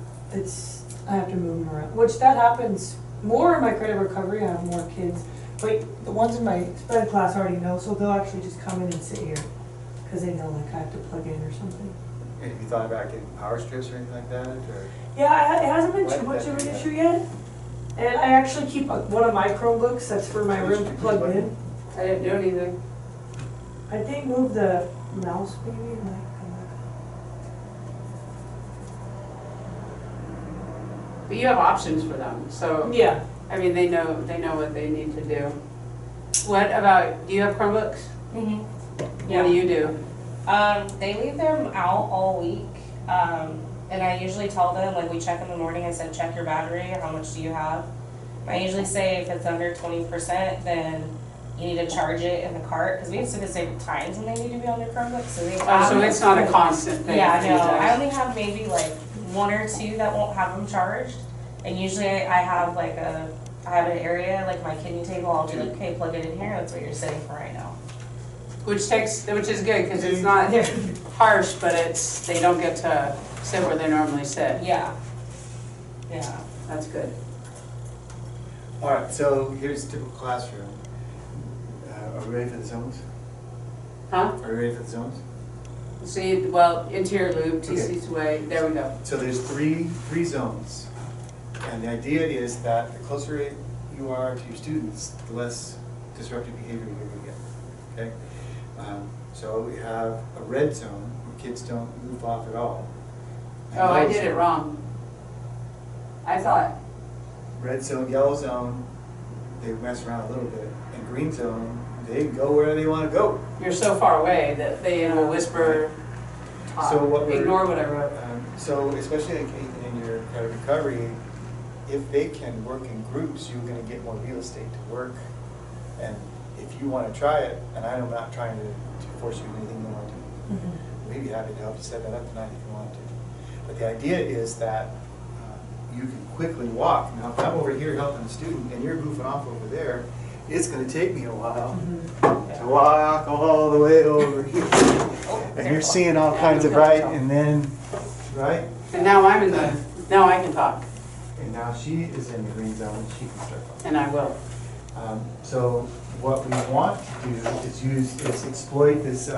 I have to move them around, which that happens more in my credit recovery. I have more kids, but the ones in my sped class already know, so they'll actually just come in and sit here because they know like I have to plug in or something. And have you thought about getting power strips or anything like that? Or? Yeah, it hasn't been Why too did much that of do an that? issue yet. And I actually keep one of my Chromebooks that's for my room plugged in. I didn't do anything. I think move the mouse maybe and like come back. But you have options for them, so, Yeah. I mean, they know what they need to do. What about, do you have Chromebooks? Mm-hmm. What do you do? They leave them out all week. And I usually tell them, like we check in the morning, I said, check your battery, how much do you have? I usually say if it's under 20%, then you need to charge it in the cart, because we have specific times when they need to be on their Chromebook, so they Oh, so it's not a constant thing. Yeah, for no, you guys. I only have maybe like one or two that won't have them charged, and usually I have I have an area, like my kidney table, I'll be like, okay, plug it in here, that's what you're sitting for right now. which is good, because it's not harsh, but they don't get to sit where they normally sit. Yeah. Yeah. That's good. All right, so here's a typical classroom. Are we ready for the zones? Huh? Are we ready for the zones? See, well, interior loop, TC's way, there we go. So there's three zones. And the idea is that the closer you are to your students, the less disruptive behavior you're going to get. Okay? So we have a red zone where kids don't move off at all. And Oh, I yellow did it zone. wrong. I thought, Red zone, yellow zone, they mess around a little bit. And green zone, they go where they want to go. you're so far away that they will whisper, talk, So what we're- ignore what I wrote. So especially in your credit recovery, if they can work in groups, you're going to get more real estate to work. And if you want to try it, and I'm not trying to force you to do anything you want to, we'd be happy to help you set that up tonight if you want to. But the idea is that you can quickly walk. Now, if I'm over here helping a student and you're goofing off over there, it's going to take me a while to walk all the way over here. And you're seeing all kinds of right, and then, right? And now now I can talk, And now she is in the green zone, she can start talking. and I will. So what we want to do is exploit this,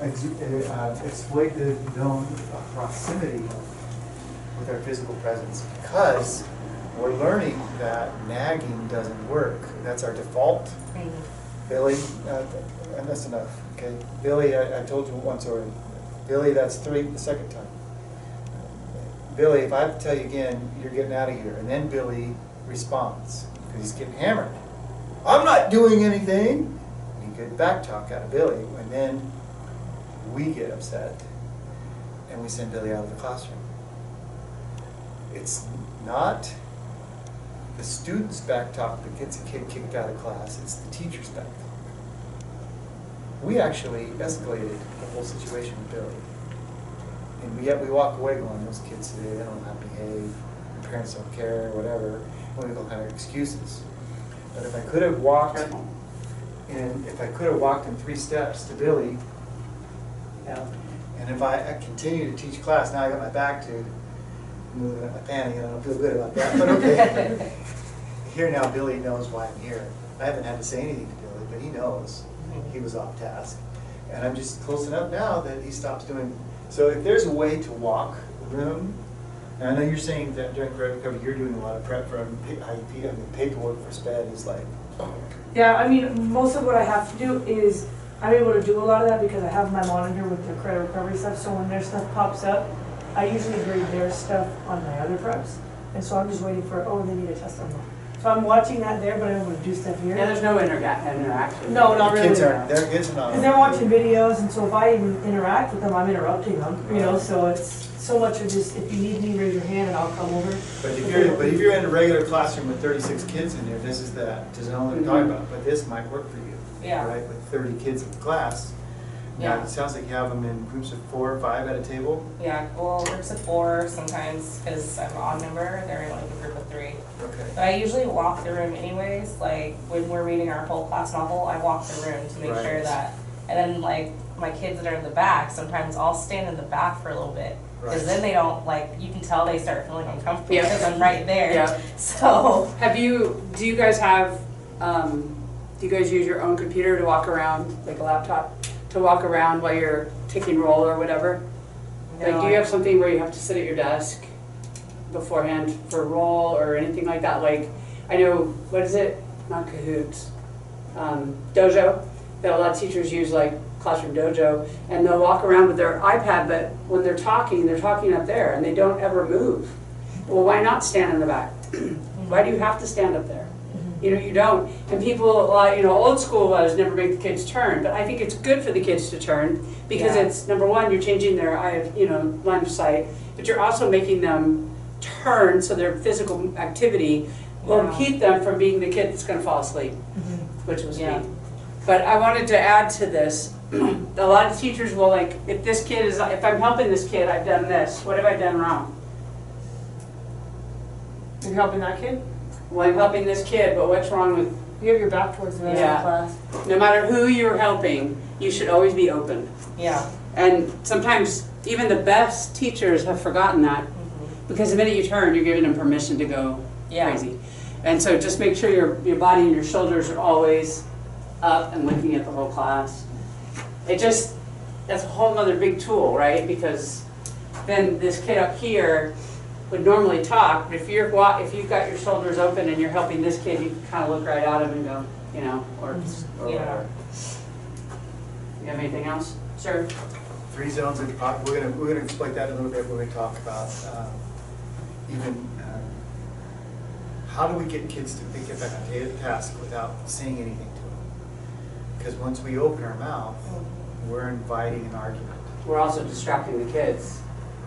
exploit the zone of proximity with our physical presence, because we're learning that nagging doesn't work. That's our default. Billy, and that's enough, okay? Billy, I told you once already. Billy, that's the second time. Billy, if I have to tell you again, you're getting out of here. And then Billy responds, because he's getting hammered. I'm not doing anything. And you get back talk out of Billy, and then we get upset, and we send Billy out of the classroom. It's not the student's back talk that gets a kid kicked out of class, it's the teacher's back talk. We actually escalated the whole situation with Billy. And yet we walk away going, those kids today, they don't know how to behave, their parents don't care, whatever, and we go kind of excuses. But if I could have walked in 3 steps to Billy, and if I continue to teach class, now I got my back to moving at my panty, and I don't feel good about that, but okay. Here now, Billy knows why I'm here. I haven't had to say anything to Billy, but he knows he was off task. And I'm just close enough now that he stops doing. So if there's a way to walk the room, and I know you're saying that during credit recovery you're doing a lot of prep for IEP, I mean paperwork for SPED is like, Yeah, I mean, most of what I have to do is, I'm able to do a lot of that because I have my monitor with the credit recovery stuff, so when their stuff pops up, I usually grade their stuff on my other preps, and so I'm just waiting for, oh, they need a test on that. So I'm watching that there, but I'm able to do stuff here. Yeah, there's no interaction. No, not really. their kids are not. Because they're watching videos, and so if I even interact with them, I'm interrupting them, you know, so it's so much of just, if you need me, raise your hand and I'll come over. But if you're in a regular classroom with 36 kids in there, this is the zone that I'm talking about, but this might work for you. Yeah. Right, with 30 kids in the class. Now, Yeah. it sounds like you have them in groups of 4 or 5 at a table. Yeah, well, groups of 4 sometimes, because I'm an odd number, they're in like a group of 3. Okay. But I usually walk the room anyways, like when we're reading our whole class novel, I walk the room to make Right. sure that, and then like my kids that are in the back, sometimes I'll stand in the back for a little bit. Because Right. then they don't, like, you can tell they start feeling uncomfortable Yeah. because I'm right there. Yeah. So, Do you guys have, do you guys use your own computer to walk around, like a laptop, to walk around while you're taking roll or whatever? Like, do you have something where you have to sit at your desk beforehand for roll or anything like that? Like, I know, what is it? Not Kahoots. Dojo, that a lot of teachers use, like Classroom Dojo, and they'll walk around with their iPad, but when they're talking up there, and they don't ever move. Well, why not stand in the back? Why do you have to stand up there? You know, you don't. And people, old school was never make the kids turn, but I think it's good for the kids to turn, because Yeah. it's, number one, you're changing their line of sight, but you're also making them turn, so their physical activity will Yeah. keep them from being the kid that's gonna fall asleep, which was Yeah. me. But I wanted to add to this, a lot of teachers will, like, if I'm helping this kid, I've done this, what have I done wrong? You're helping that kid? Well, I'm helping this kid, but what's wrong with You have your back towards the rest Yeah. of the class. No matter who you're helping, you should always be open. Yeah. And sometimes even the best teachers have forgotten that, because the minute you turn, you're giving them permission to go Yeah. crazy. And so just make sure your body and your shoulders are always up and looking at the whole class. That's a whole other big tool, right? Because then this kid up here would normally talk, but if you've got your shoulders open and you're helping this kid, you can kind of look right at him and go, you know, or Yeah. whatever. You have anything else, sir? 3 zones of we're gonna exploit that a little bit when we talk about even how do we get kids to get back on task without saying anything to them? Because once we open our mouth, we're inviting an argument, We're also distracting the kids,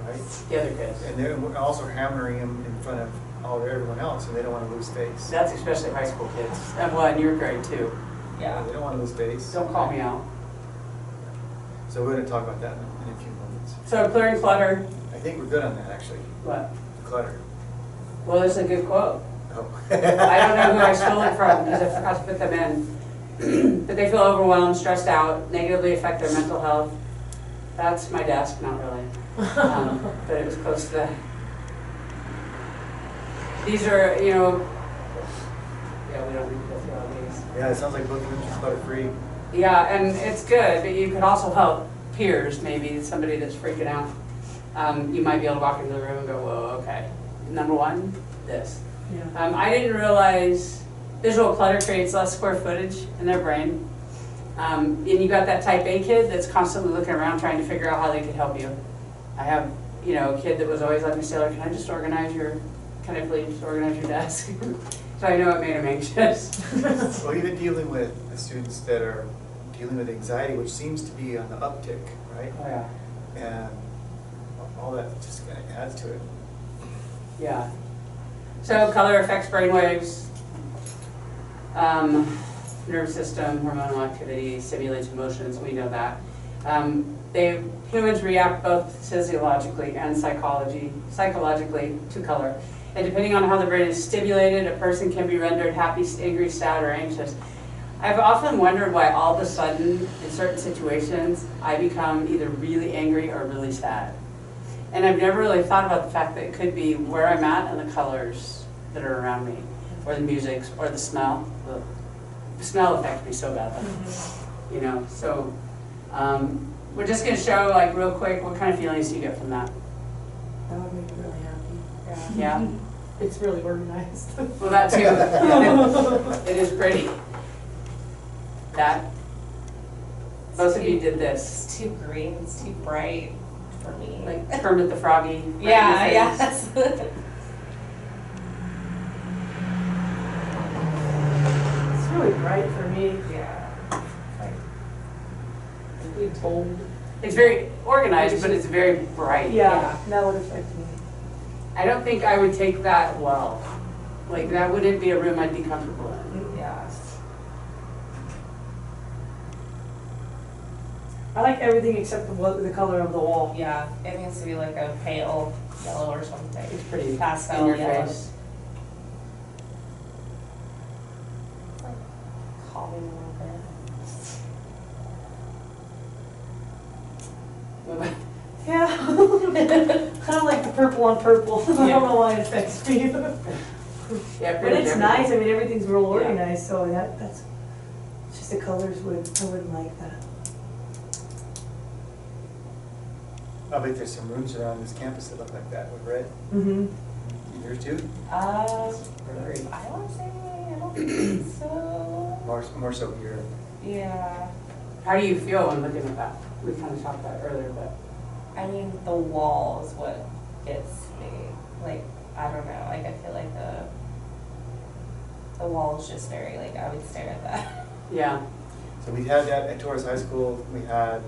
right? the other kids. And then we're also hammering them in front of everyone else, and they don't want to lose face. That's especially high school kids. Well, in your grade too. Yeah. They don't want to lose face. Don't call me out. So we're going to talk about that in a few moments. So clearing clutter, I think we're good on that, actually. what? Clutter. Well, there's a good quote. Oh. I don't know who I stole it from because I forgot to put them in. But they feel overwhelmed, stressed out, negatively affect their mental health. That's my desk, not really. But it was close to that. These are, you know, yeah, we don't need to go through all these. Yeah, it sounds like both of them just clutter-free. Yeah, and it's good, but you could also help peers, maybe somebody that's freaking out. You might be able to walk into the room and go, whoa, okay. Number one, this. Yeah. I didn't realize visual clutter creates less square footage in their brain. And you got that type A kid that's constantly looking around trying to figure out how they could help you. I have, you know, a kid that was always like, Miss Taylor, can I please organize your desk? So I know it made him anxious. Well, even dealing with the students that are dealing with anxiety, which seems to be on the uptick, right? Oh, yeah. And all that just kind of adds to it. Yeah. So color affects brainwaves, nerve system, hormonal activity, stimulates emotions, we know that. Humans react both physiologically and psychologically to color. And depending on how the brain is stimulated, a person can be rendered happy, angry, sad, or anxious. I've often wondered why all of a sudden, in certain situations, I become either really angry or really sad. And I've never really thought about the fact that it could be where I'm at and the colors that are around me, or the music, or the smell. The smell affects me so badly, you know. So we're just going to show, like, real quick, what kind of feelings do you get from that? That would make me really happy. Yeah. It's really organized. Well, that too. It is pretty. That. Both of you did this. It's too green, it's too bright for me. Like Kermit the Froggy. Right yeah, in the face. yes. It's really bright for me. Yeah. Really bold. It's very organized, but it's very bright. Yeah, that would affect me. I don't think I would take that well. Like, that wouldn't be a room I'd be comfortable in. Yeah. I like everything except the color of the wall. Yeah, it needs to be like a pale yellow or something. It's pretty Pastel in your yellow. face. It's like calming a little bit. Yeah. Kind of like the purple on purple. I don't know why it affects me. Yeah, But pretty it's different. nice. I mean, everything's real Yeah. organized, so that's it's just the colors I wouldn't like that. I bet there's some rooms around this campus that look like that with red. Mm-hmm. Yours too? Very- I want to say, I don't think so. More so here. Yeah. How do you feel when looking at that? We kind of talked about it earlier, but I mean, the wall is what gets me. Like, I don't know. Like, I feel like the wall is just very, like, I would stare at that. yeah. So we had that at Torres High School. We had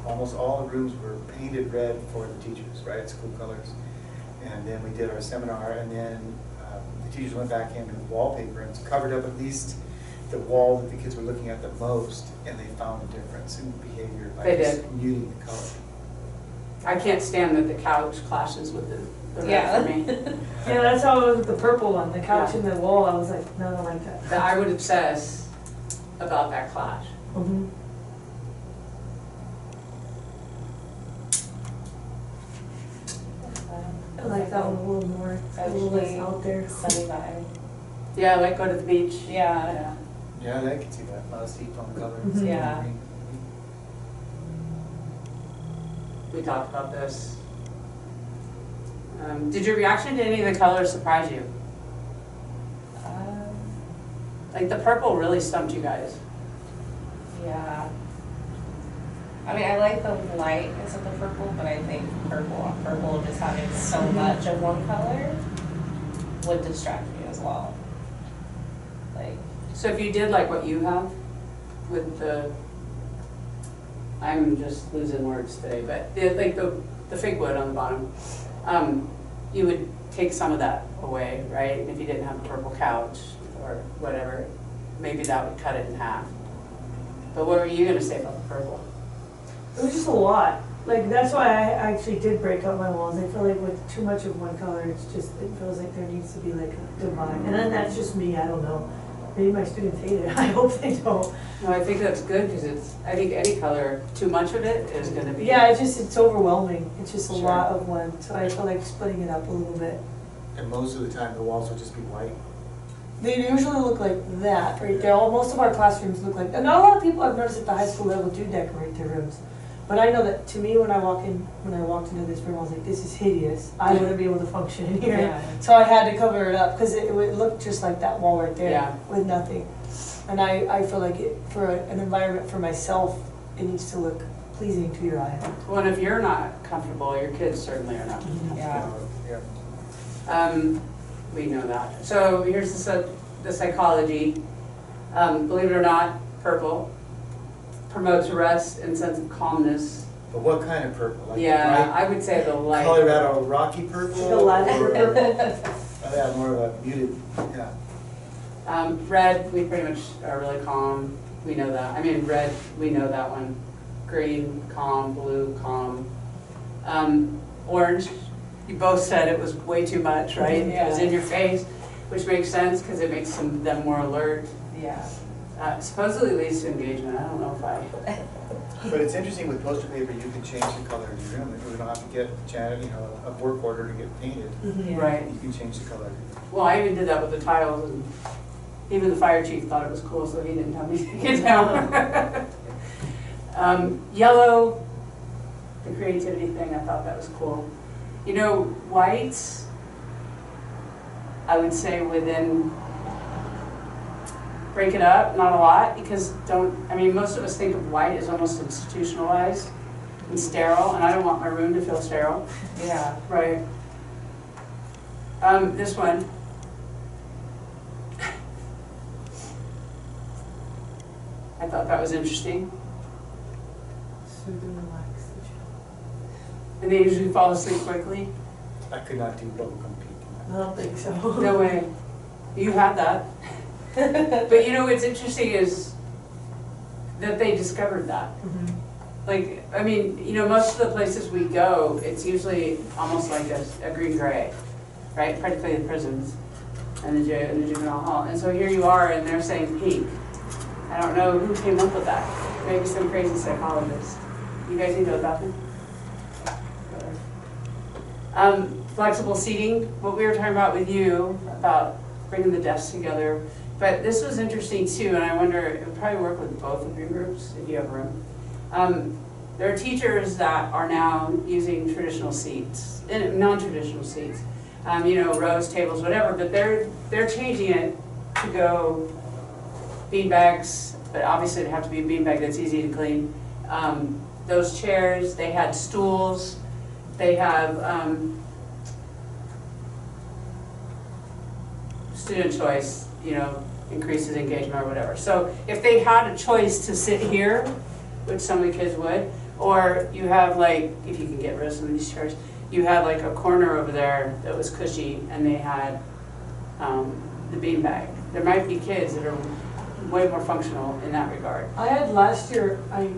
almost all the rooms were painted red for the teachers, right? School colors. And then we did our seminar, and then the teachers went back in with wallpaper and covered up at least the wall that the kids were looking at the most, and they found a difference in behavior by They just did. muting the color. I can't stand that the couch clashes with the the red Yeah. for me. Yeah, that's how it was with the purple one, the couch Yeah. and the wall, I was like, no, I don't like that. That I would obsess about that clash. Mhm. I like that one a little more, it's a little less out there. Sunny vibe. Yeah, like go to the beach. Yeah. Yeah, I can see that, a lot of steep tone colors. Mhm. Yeah. We talked about this. Did your reaction to any of the colors surprise you? Um, Like the purple really stumped you guys. Yeah. I mean, I like the lightness of the purple, but I think purple just having so much of one color would distract me as well. Like, So if you did like what you have with the, I'm just losing words today, but like the fake wood on the bottom, you would take some of that away, right? If you didn't have a purple couch or whatever, maybe that would cut it in half. But what were you gonna say about the purple? It was just a lot. Like, that's why I actually did break up my walls. I feel like with too much of one color, it feels like there needs to be like a divide. And then that's just me, I don't know. Maybe my students hate it, I hope they don't. No, I think that's good because I think any color, too much of it is gonna be. Yeah, it's overwhelming. It's just a Sure. lot of one, so I feel like splitting it up a little bit. And most of the time, the walls will just be white. They usually look like that, right there. Most of our classrooms look like that. Not a lot of people I've noticed at the high school level do decorate their rooms. But I know that to me, when I walked into this room, I was like, this is hideous. I wouldn't be able to function in here. Yeah. So I had to cover it up because it would look just like that wall right there Yeah. with nothing. And I feel like for an environment for myself, it needs to look pleasing to your eye. Well, and if you're not comfortable, your kids certainly are not comfortable. yeah. Yeah. We know that. So here's the psychology. Believe it or not, purple promotes rest and sense of calmness. But what kind of purple? Like Yeah, bright I would say the light. Colorado Rocky purple? The lavender or- purple. Oh, yeah, more of a muted, yeah. Red, we pretty much are really calm. We know that. I mean, red, we know that one. Green, calm. Blue, calm. Orange, you both said it was way too much, right? It was in your face, which makes sense because it makes them more alert. Yeah. Supposedly leads to engagement. I don't know if I. But it's interesting with poster paper, you can change the color of your room. We don't have to get Janet, a work order to get painted. Mhm. Right. You can change the color. Well, I even did that with the tiles, and even the fire chief thought it was cool, so he didn't tell me to take it down. Yellow, the creativity thing, I thought that was cool. You know, whites, I would say within, break it up, not a lot, because most of us think of white as almost institutionalized and sterile, and I don't want my room to feel sterile. Yeah. Right. This one. I thought that was interesting. Soothe and relax the child. And they usually fall asleep quickly. I could not do bubblegum pink. I don't think so. No way. You had that. But you know what's interesting is that they discovered that. Mhm. Like, I mean, most of the places we go, it's usually almost like a green-gray, right? Particularly the prisons and the juvenile hall. And so here you are, and they're saying pink. I don't know who came up with that. Maybe some crazy psychologist. You guys need to adopt them? Flexible seating, what we were talking about with you, about bringing the desks together. But this was interesting too, and I wonder, it would probably work with both of your groups if you have room. There are teachers that are now using traditional seats, non-traditional seats, rows, tables, whatever, but they're changing it to go beanbags, but obviously it'd have to be a beanbag that's easy to clean. Those chairs, they had stools, they have student choice, increases engagement or whatever. So if they had a choice to sit here, which some of the kids would, or you have like, if you can get rid of some of these chairs, you had like a corner over there that was cushy and they had the beanbag. There might be kids that are way more functional in that regard. I had last year, I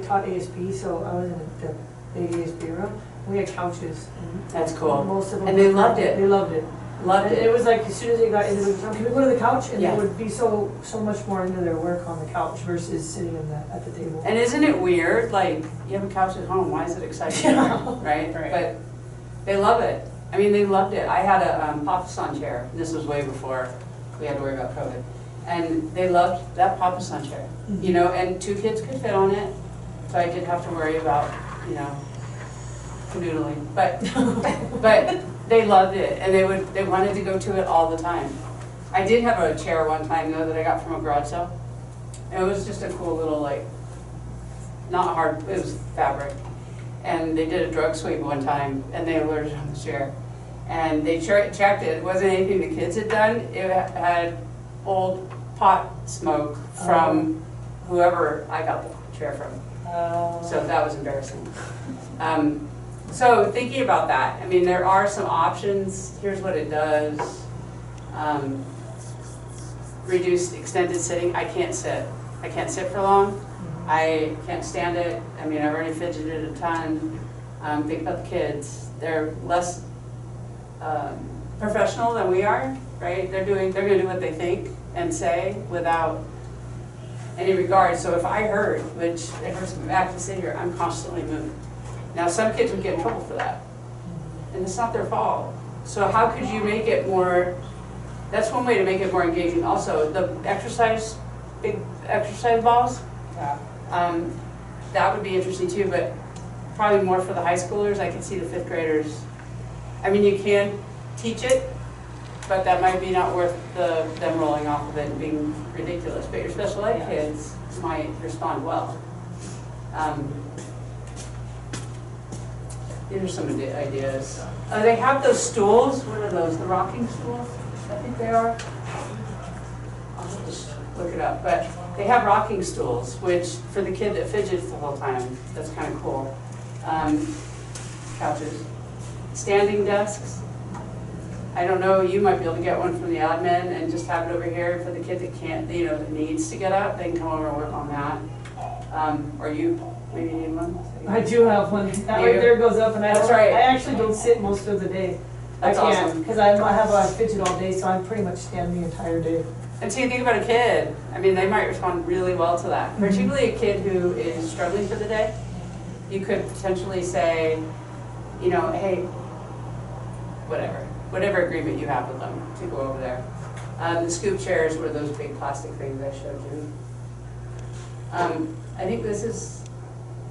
taught ASP, so I was in the big ASP room, We had couches. And That's cool. most of them. And they loved it. They loved it. Loved And it. it was like, as soon as they got into the, can we go to the couch? And Yeah. they would be so much more into their work on the couch versus sitting at the table. And isn't it weird, like, you have a couch at home, why is it exciting, right? Right. But they love it. I mean, they loved it. I had a Papasan chair, this was way before we had to worry about COVID. And they loved that Papasan chair, you know, and 2 kids could fit on it. So I did have to worry about, you know, canoodling. But they loved it, and they wanted to go to it all the time. I did have a chair one time though that I got from a garage sale. And it was just a cool little, like, not hard, it was fabric. And they did a drug sweep one time, and they alerted on the chair. And they checked it, it wasn't anything the kids had done, it had old pot smoke from whoever I got the chair from. So that was embarrassing. So thinking about that, I mean, there are some options. Here's what it does. Reduced extended sitting. I can't sit. I can't sit for long. I can't stand it. I mean, I've already fidgeted a ton. Think about the kids. They're less professional than we are, right? They're gonna do what they think and say without any regard. So if I hurt, which it hurts my back to sit here, I'm constantly moving. Now, some kids would get in trouble for that, and it's not their fault. So how could you make it more, that's one way to make it more engaging. Also, the big exercise balls, Yeah. that would be interesting too, but probably more for the high schoolers. I can see the 5th graders. I mean, you can teach it, but that might be not worth them rolling off of it and being ridiculous. But your special ed kids might respond well. These are some ideas. They have those stools. What are those? The rocking stools? I think they are. I'll have to look it up. But they have rocking stools, which for the kid that fidgets the whole time, that's kind of cool. Couches. Standing desks. I don't know, you might be able to get one from the admin and just have it over here for the kid that can't, you know, that needs to get up. They can come over and work on that. Or you maybe need one. I do have one. That right there goes up, and That's right. I actually don't sit most of the day. That's I can't, awesome. because I have a fidget all day, so I pretty much stand the entire day. And so you think about a kid, I mean, they might respond really well to that. Particularly a kid who is struggling for the day. You could potentially say, you know, hey, whatever agreement you have with them to go over there. The scoop chairs were those big plastic things I showed you. I think this is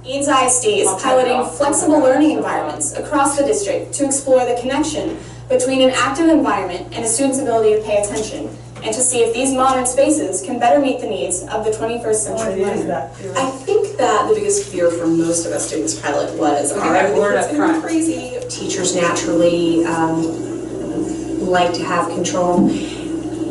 Eads ISD is piloting flexible learning environments across the district to explore the connection between an active environment and a student's ability to pay attention, and to see if these modern spaces can better meet the needs of the 21st century learner. I think that the biggest fear for most of us doing this pilot was, Okay, that word up front. crazy. Teachers naturally like to have control.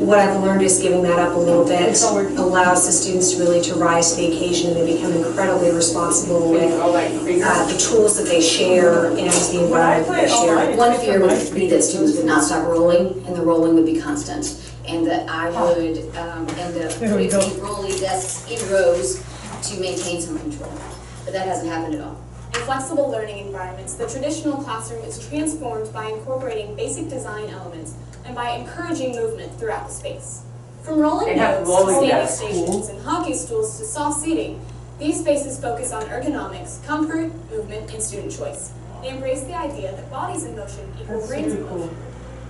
What I've learned is giving that up a little bit allows the students really to rise to the occasion, and they become incredibly responsible with the tools that they share and the environment that they share. One fear would be that students would not stop rolling, and the rolling would be constant, and that I would end up putting these rolly desks in rows to maintain some control. But that hasn't happened at all. In flexible learning environments, the traditional classroom is transformed by incorporating basic design elements and by encouraging movement throughout the space. From rolling notes to standing stations and hockey stools to soft seating, these spaces focus on ergonomics, comfort, movement, and student choice. They embrace the idea that bodies in motion equal brains in motion.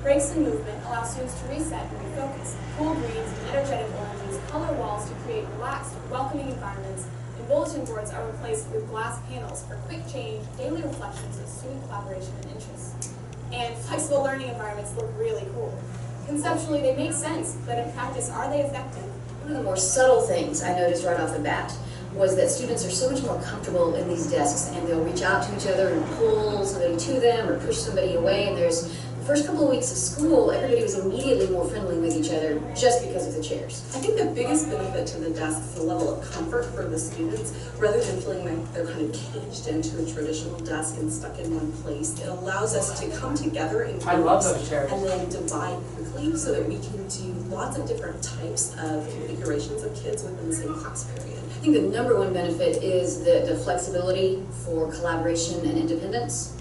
Breaks in movement allow students to reset and refocus. Cool greens and energetic oranges color walls to create relaxed, welcoming environments, and bulletin boards are replaced with glass panels for quick change, daily reflections of student collaboration and interests. And flexible learning environments look really cool. Conceptually, they make sense, but in practice, are they effective? One of the more subtle things I noticed right off the bat was that students are so much more comfortable in these desks, and they'll reach out to each other and pull somebody to them or push somebody away. And there's the first couple of weeks of school, everybody was immediately more friendly with each other just because of the chairs. I think the biggest benefit to the desk is the level of comfort for the students, rather than feeling like they're kind of caged into a traditional desk and stuck in one place. It allows us to come together in I love groups those chairs. and then divide quickly so that we can do lots of different types of configurations of kids within the same class period. I think the number one benefit is the flexibility for collaboration and independence.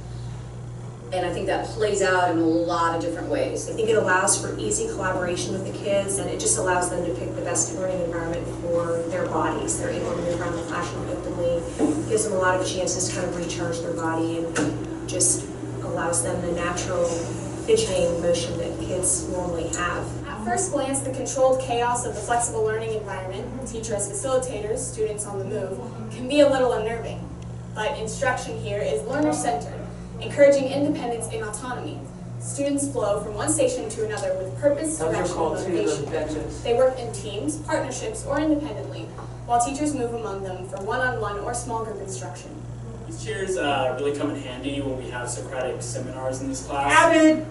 And I think that plays out in a lot of different ways. I think it allows for easy collaboration with the kids, and it just allows them to pick the best learning environment for their bodies. They're able to move around the classroom openly, gives them a lot of chances to kind of recharge their body, and just allows them the natural fidgeting motion that kids normally have. At first glance, the controlled chaos of the flexible learning environment, teacher as facilitators, students on the move, can be a little unnerving. But instruction here is learner-centered, encouraging independence and autonomy. Students flow from one station to another with purpose, direction, and motivation. They work in teams, partnerships, or independently, while teachers move among them for one-on-one or small group instruction. These chairs really come in handy when we have Socratic seminars in this class. Avid.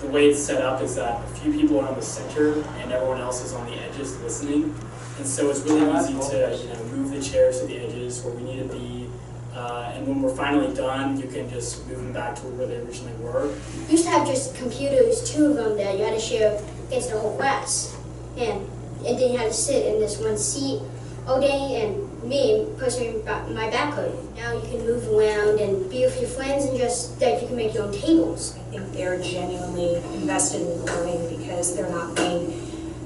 The way it's set up is that a few people are on the center and everyone else is on the edges listening. And so it's really easy to move the chairs to the edges where we need to be. And when we're finally done, you can just move them back to where they originally were. We used to have just computers, 2 of them, that you had to share against the whole class. And then you had to sit in this one seat all day, and me pushing my backhoe. Now you can move around and be with your friends, and just that you can make your own tables. I think they're genuinely invested in learning because they're not being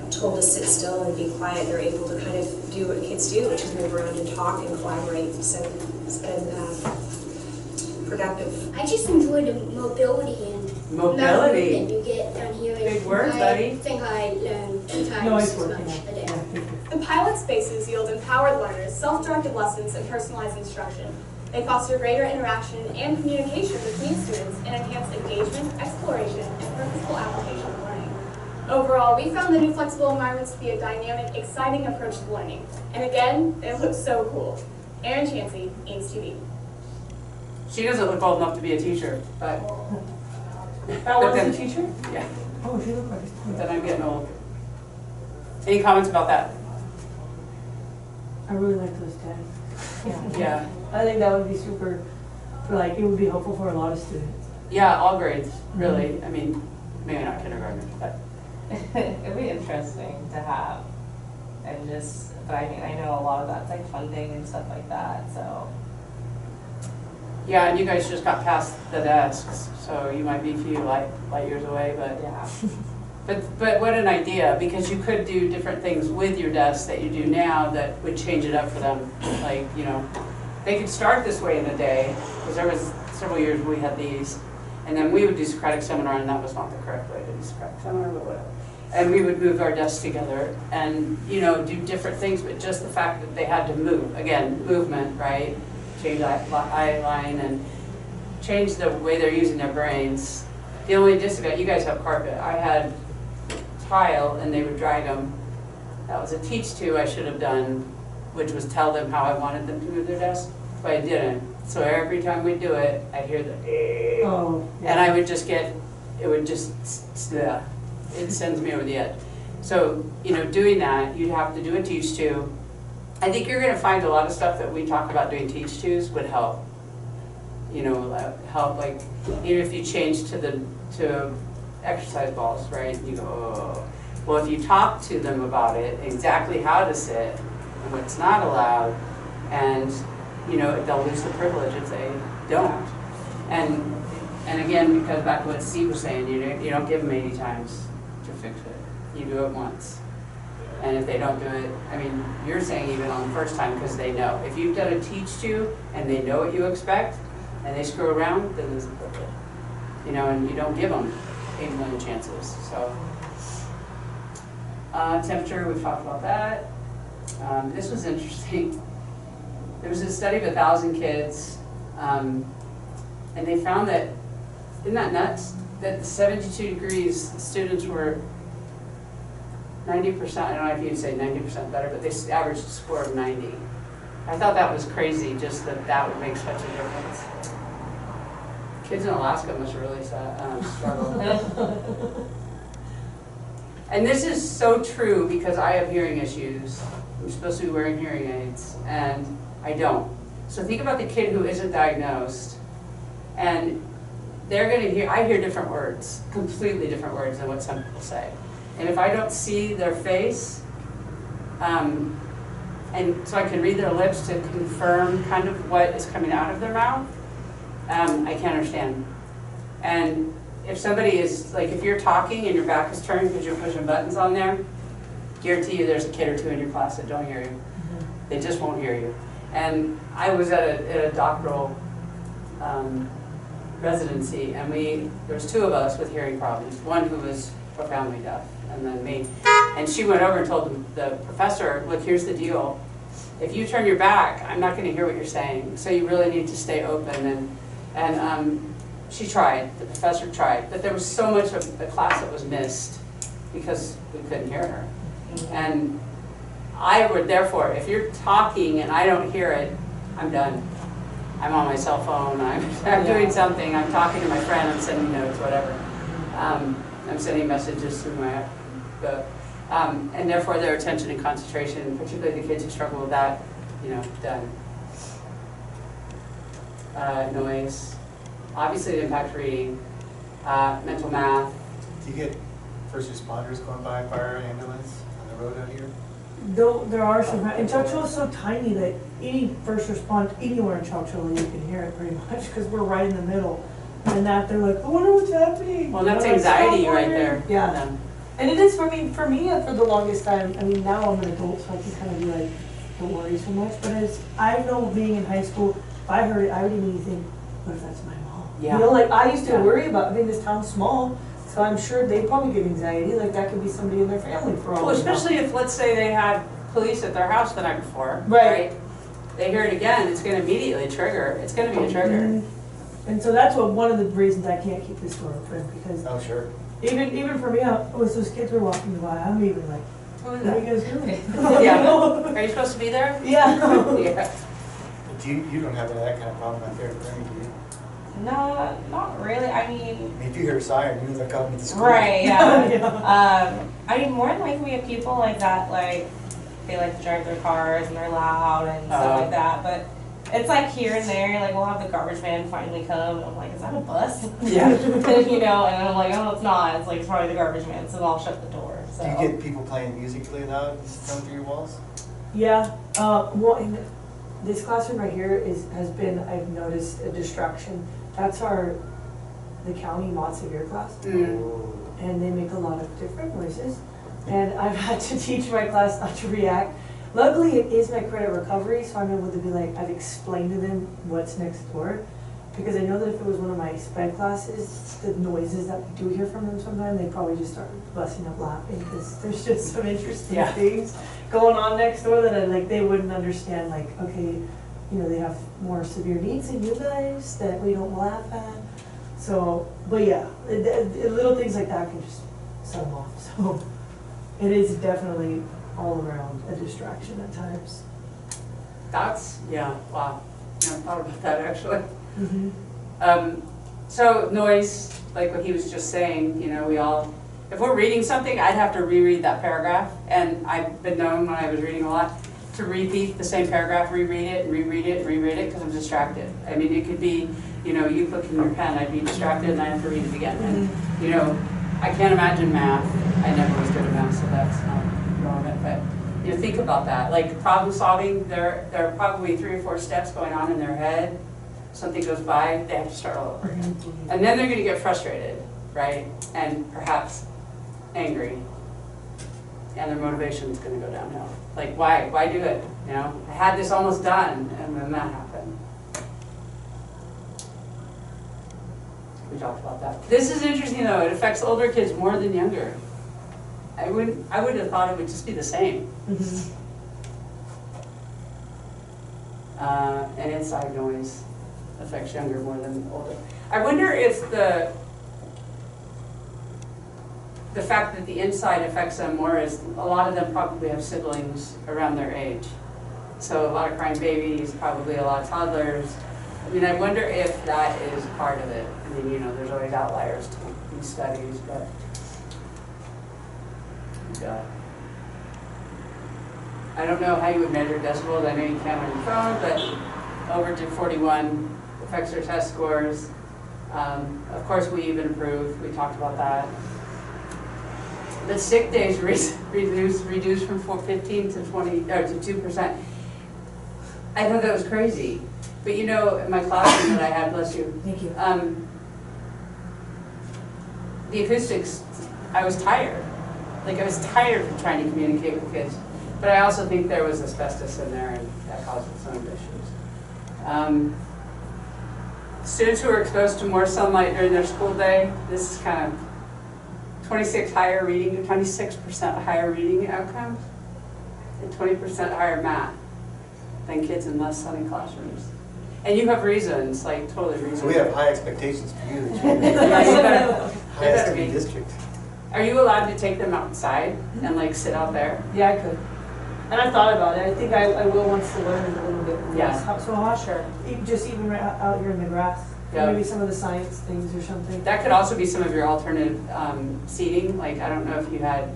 told to sit still and be quiet. They're able to kind of do what kids do, which is move around and talk and collaborate. So it's been productive. I just enjoy the mobility and Mobility. movement you get down here. Big word, I buddy. think I learn 2 times No, it's as working much out. a day. Yeah. The pilot spaces yield empowered learners, self-directed lessons, and personalized instruction. They foster greater interaction and communication between students and enhance engagement, exploration, and purposeful application of learning. Overall, we found the new flexible environments to be a dynamic, exciting approach to learning. And again, they look so cool. Erin Chansey, Ames TV. She doesn't look old enough to be a teacher, but That was then- the teacher? yeah, Oh, she looked like it. then I'm getting old. Any comments about that? I really like those tags. Yeah. I think that would be super, like, it would be helpful for a lot of students. Yeah, all grades, really. I mean, maybe not kindergarten, but It'd be interesting to have, and just, but I mean, I know a lot of that's like funding and stuff like that, so. yeah, and you guys just got past the desks, so you might be a few light years away, but Yeah. But what an idea, because you could do different things with your desks that you do now that would change it up for them. Like, you know, they could start this way in a day, because there was several years we had these, and then we would do Socratic seminar, and that was not the correct way to do Socratic seminar, but whatever. And we would move our desks together and, you know, do different things, but just the fact that they had to move, again, movement, right? Change eye line and change the way they're using their brains. The only disadvantage, you guys have carpet. I had tile and they would drag them. That was a teach to I should have done, which was tell them how I wanted them to move their desk, but I didn't. So every time we do it, I'd hear the Oh. Yeah. and I would just get, it would just, yeah, it sends me over the edge. So, you know, doing that, you'd have to do a teach to. I think you're gonna find a lot of stuff that we talk about doing teach tos would help. You know, help, like, even if you change to exercise balls, right? You go, oh. Well, if you talk to them about it, exactly how to sit and what's not allowed, and, you know, they'll lose the privilege if they don't. And again, because back to what Steve was saying, you don't give them 80 times to fix it. You do it once. And if they don't do it, I mean, you're saying even on the first time because they know. If you've done a teach to and they know what you expect and they screw around, then there's a privilege. You know, and you don't give them 8 million chances. So, temperature, we've talked about that. This was interesting. There was a study of 1,000 kids, and they found that, isn't that nuts? That 72 degrees, students were 90%, I don't know if you'd say 90% better, but they averaged a score of 90. I thought that was crazy, just that would make such a difference. Kids in Alaska must really struggle. And this is so true because I have hearing issues. I'm supposed to be wearing hearing aids, and I don't. So think about the kid who isn't diagnosed, and they're going to hear, I hear different words, completely different words than what some people say. And if I don't see their face, and so I can read their lips to confirm kind of what is coming out of their mouth, I can't understand. And if somebody is, like if you're talking and your back is turned because you're pushing buttons on there, guarantee you there's a kid or two in your class that don't hear you. They just won't hear you. And I was at a doctoral residency, and there was two of us with hearing problems. One who was profoundly deaf, and then me. And she went over and told the professor, look, here's the deal. If you turn your back, I'm not going to hear what you're saying. So you really need to stay open. And she tried, the professor tried, but there was so much of the class that was missed because we couldn't hear her. And I would, therefore, if you're talking and I don't hear it, I'm done. I'm on my cell phone, I'm doing something, I'm talking to my friend, I'm sending notes, whatever. I'm sending messages through my book. And therefore their attention and concentration, particularly the kids who struggle with that, done. Noise. Obviously it impacts reading, mental math. Do you get first responders going by, fire, ambulance on the road out here? Though there are some, and Chowchilla is so tiny that any first response anywhere in Chowchilla you can hear it pretty much because we're right in the middle. And that they're like, I wonder what's happening. Well, that's anxiety right there. Yeah. And it is for me for the longest time. I mean, now I'm an adult, so I can kind of be like, don't worry so much. But I know being in high school, if I heard it, I would immediately think, what if that's my mom? Yeah. Like I used to worry about, this town's small, so I'm sure they probably get anxiety. Like that could be somebody in their family for all. Well, especially if, let's say, they had police at their house the night before. Right. They hear it again, it's going to immediately trigger. It's going to be a trigger. And so that's one of the reasons I can't keep this door open because. Oh, sure. Even for me, as those kids were walking by, I'm even like, Who is what are that? you guys doing? Yeah. Are you supposed to be there? Yeah. Yeah. But you don't have that kind of problem out there, do you? No, not really. I mean, If you hear a siren, you know they're coming to school. right, yeah. Yeah. I mean, more than likely we have people like that, like, they like to drive their cars and they're loud and stuff like that, but it's like here and there, like we'll have the garbage man finally come and I'm like, is that a bus? Yeah. And, and I'm like, oh, it's not. It's like, it's probably the garbage man, so I'll shut the door. So. Do you get people playing music really loud coming through your walls? Yeah. Well, in this classroom right here has been, I've noticed, a distraction. That's the county mod severe class. And they make a lot of different noises. And I've had to teach my class not to react. Luckily, it is my credit recovery, so I'm able to be like, I've explained to them what's next door. Because I know that if it was one of my sped classes, the noises that we do hear from them sometimes, they probably just start busting up laughing because there's just some interesting things going on next door that they wouldn't understand. Like, okay, they have more severe needs than you guys that we don't laugh at. So, but yeah, little things like that can just set them off. So it is definitely all around a distraction at times. That's, wow. Never thought about that actually. Mm-hmm. So noise, like what he was just saying, if we're reading something, I'd have to reread that paragraph. And I've been known when I was reading a lot to repeat the same paragraph, reread it, and reread it, and reread it, because I'm distracted. I mean, it could be, you clicking your pen, I'd be distracted and I have to read it again. And, I can't imagine math. I never was good at math, so that's not relevant. But, think about that. Like problem solving, there are probably 3 or 4 steps going on in their head. Something goes by, they have to start all over. And then they're going to get frustrated, right? And perhaps angry. And their motivation is going to go downhill. Like, why do it? I had this almost done, and then that happened. We talked about that. This is interesting though, it affects older kids more than younger. I would have thought it would just be the same. And inside noise affects younger more than older. I wonder if the fact that the inside affects them more is a lot of them probably have siblings around their age. So a lot of crying babies, probably a lot of toddlers. I mean, I wonder if that is part of it. I mean, there's always outliers to these studies, but I don't know how you would measure decibels. I know you can on your phone, but over to 41 affects their test scores. Of course, we even improved. We talked about that. The sick days reduced from 15 to 2%. I thought that was crazy. But in my classroom that I had, bless you. Thank you. the acoustics, I was tired. Like I was tired of trying to communicate with kids. But I also think there was asbestos in there and that caused some issues. Students who are exposed to more sunlight during their school day, this is kind of 26% higher reading outcomes, and 20% higher math than kids in less sunny classrooms. And you have reasons, like totally reasons. So we have high expectations for you. Yeah, you better Highest in be. the district. Are you allowed to take them outside and like sit out there? Yeah, I could. And I thought about it. I think I will once to learn a little bit. Yeah. So how sure? Just even right out here in the grass. Yeah. Maybe some of the science things or something. That could also be some of your alternative seating. Like I don't know if you had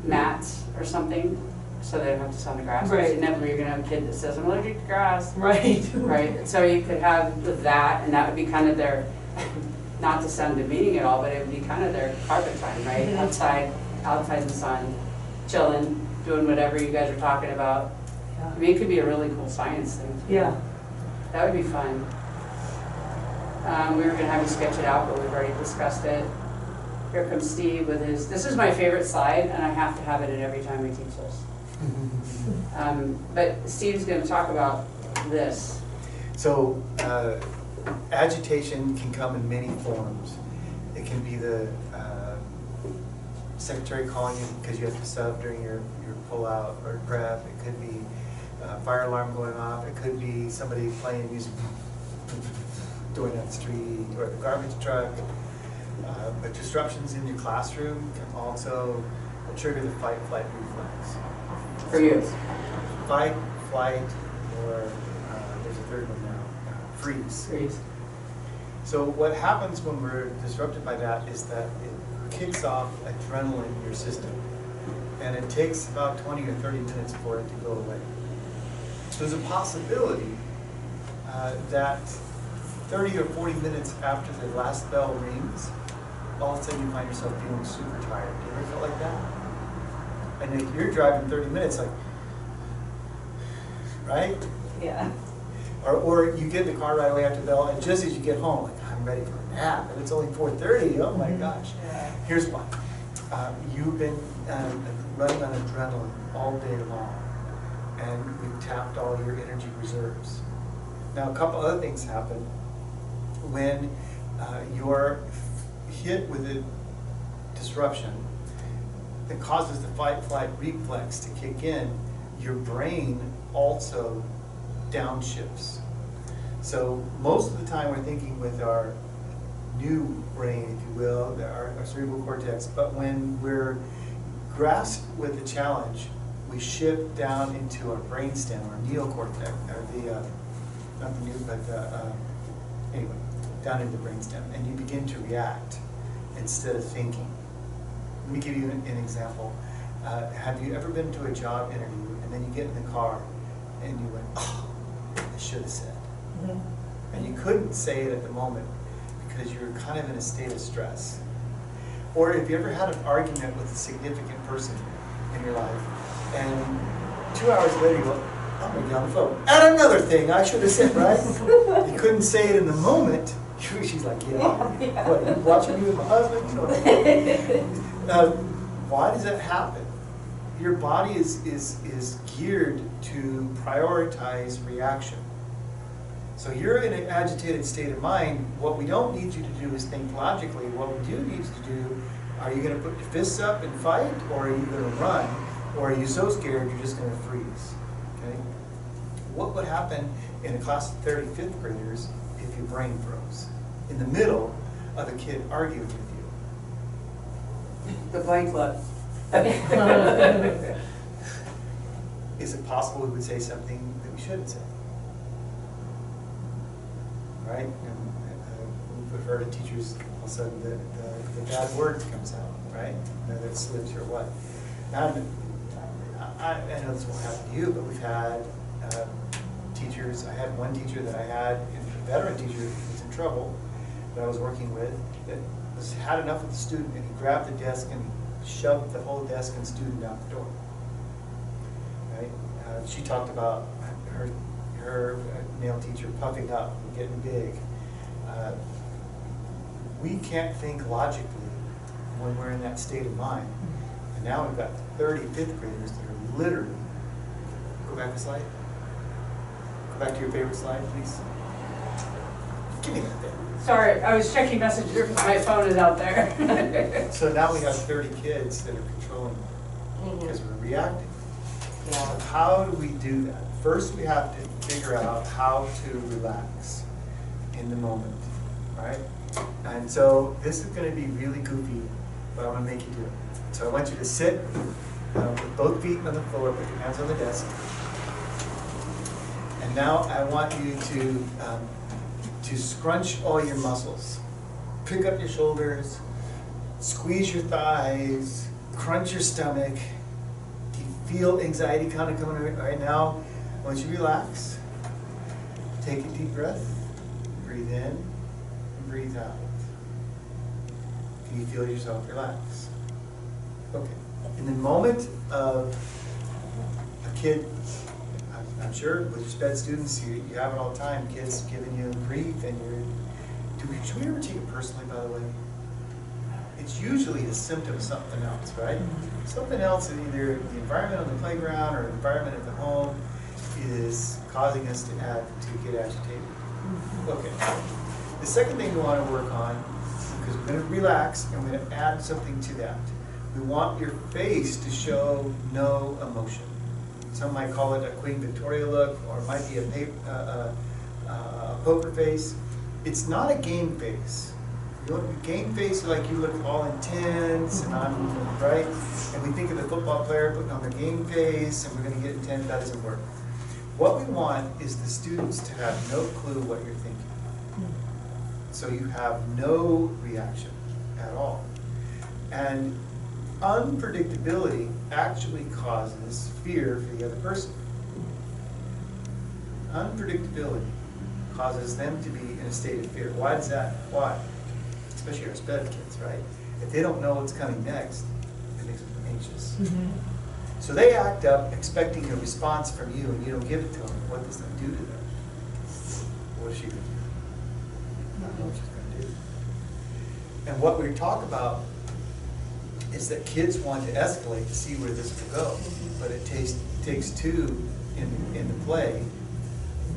mats or something, so they don't have to sit on the grass. Right. Inevitably, you're gonna have a kid that says, "I'm allergic to grass." Right. Right. So you could have that, and that would be kind of their, not to sound demeaning at all, but it would be kind of their carpet time, right? Mhm. Outside in the sun, chilling, doing whatever you guys are talking about. Yeah. I mean, it could be a really cool science thing. Yeah. That would be fun. We were gonna have you sketch it out, but we've already discussed it. Here comes Steve with his, this is my favorite slide, and I have to have it in every time we teach this. But Steve's gonna talk about this. So agitation can come in many forms. It can be the secretary calling you because you have to sub during your pull-out or prep. It could be a fire alarm going off. It could be somebody playing music going down the street or the garbage truck. But disruptions in your classroom can also trigger the fight-flight reflex. For you. Fight, flight, or there's a third one now, freeze. Freeze. So what happens when we're disrupted by that is that it kicks off adrenaline in your system. And it takes about 20 or 30 minutes for it to go away. So there's a possibility that 30 or 40 minutes after the last bell rings, all of a sudden you find yourself feeling super tired. Do you ever feel like that? And if you're driving 30 minutes, like, right? Yeah. Or you get in the car right away after the bell, and just as you get home, like, I'm ready for a nap, and it's only 4:30, oh my gosh. Yeah. Here's one. You've been running on adrenaline all day long, and you've tapped all your energy reserves. Now, a couple other things happen when you're hit with a disruption that causes the fight-flight reflex to kick in. Your brain also downshifts. So most of the time we're thinking with our new brain, if you will, our cerebral cortex, but when we're grasped with the challenge, we shift down into our brainstem, our neocortex, or the, not the new, but anyway, down into the brainstem, and you begin to react instead of thinking. Let me give you an example. Have you ever been to a job interview and then you get in the car and you went, oh, I should have said. Mm-hmm. And you couldn't say it at the moment because you were kind of in a state of stress. Or if you ever had an argument with a significant person in your life and 2 hours later you go, I'm going to get on the phone. And another thing I should have said, right? You couldn't say it in the moment. She's like, yeah. What, you watching me with my husband? You know what I mean? Why does that happen? Your body is geared to prioritize reaction. So you're in an agitated state of mind. What we don't need you to do is think logically. What we do need you to do, are you going to put your fists up and fight, or are you going to run, or are you so scared you're just going to freeze? Okay? What would happen in a class of 30 fifth graders if your brain froze in the middle of a kid arguing with you? The blank look. Is it possible we would say something that we shouldn't say? Right? And we've heard of teachers all of a sudden the bad word comes out, right? Whether it slips or what. Now, I know this won't happen to you, but we've had teachers. I had one teacher that I had, a veteran teacher who was in trouble that I was working with, that had enough of the student, and he grabbed the desk and shoved the whole desk and student out the door. Right? She talked about her male teacher puffing up and getting big. we can't think logically when we're in that state of mind. And now we've got 30 fifth graders that are literally, go back a slide. Go back to your favorite slide, please. Give me that thing. Sorry, I was checking messages because my phone is out there. So now we have 30 kids that are controlling because we're reacting. Yeah. How do we do that? First, we have to figure out how to relax in the moment, right? And so this is going to be really goofy, but I'm going to make you do it. So I want you to sit with both feet on the floor, put your hands on the desk. And now I want you to scrunch all your muscles. Pick up your shoulders, squeeze your thighs, crunch your stomach. Do you feel anxiety kind of coming right now? Once you relax, take a deep breath, breathe in, and breathe out. Can you feel yourself relax? Okay. In the moment of a kid, I'm sure with your SPED students, you have it all the time, kids giving you grief, and should we ever take it personally, by the way? It's usually a symptom of something else, right? Something else, either the environment on the playground or the environment at the home is causing us to get agitated. Okay. The second thing we want to work on, because we're going to relax and we're going to add something to that. We want your face to show no emotion. Some might call it a Queen Victoria look, or it might be a poker face. It's not a game face. You want a game face like you look all intense and I'm right, and we think of the football player putting on their game face and we're going to get intense. That doesn't work. What we want is the students to have no clue what you're thinking. So you have no reaction at all. And unpredictability actually causes fear for the other person. Unpredictability causes them to be in a state of fear. Why is that? Why? Especially our SPED kids, right? If they don't know what's coming next, it makes them anxious. So they act up expecting a response from you, and you don't give it to them. What does that do to them? What is she going to do? I don't know what she's going to do. And what we talk about is that kids want to escalate to see where this will go, but it takes two in the play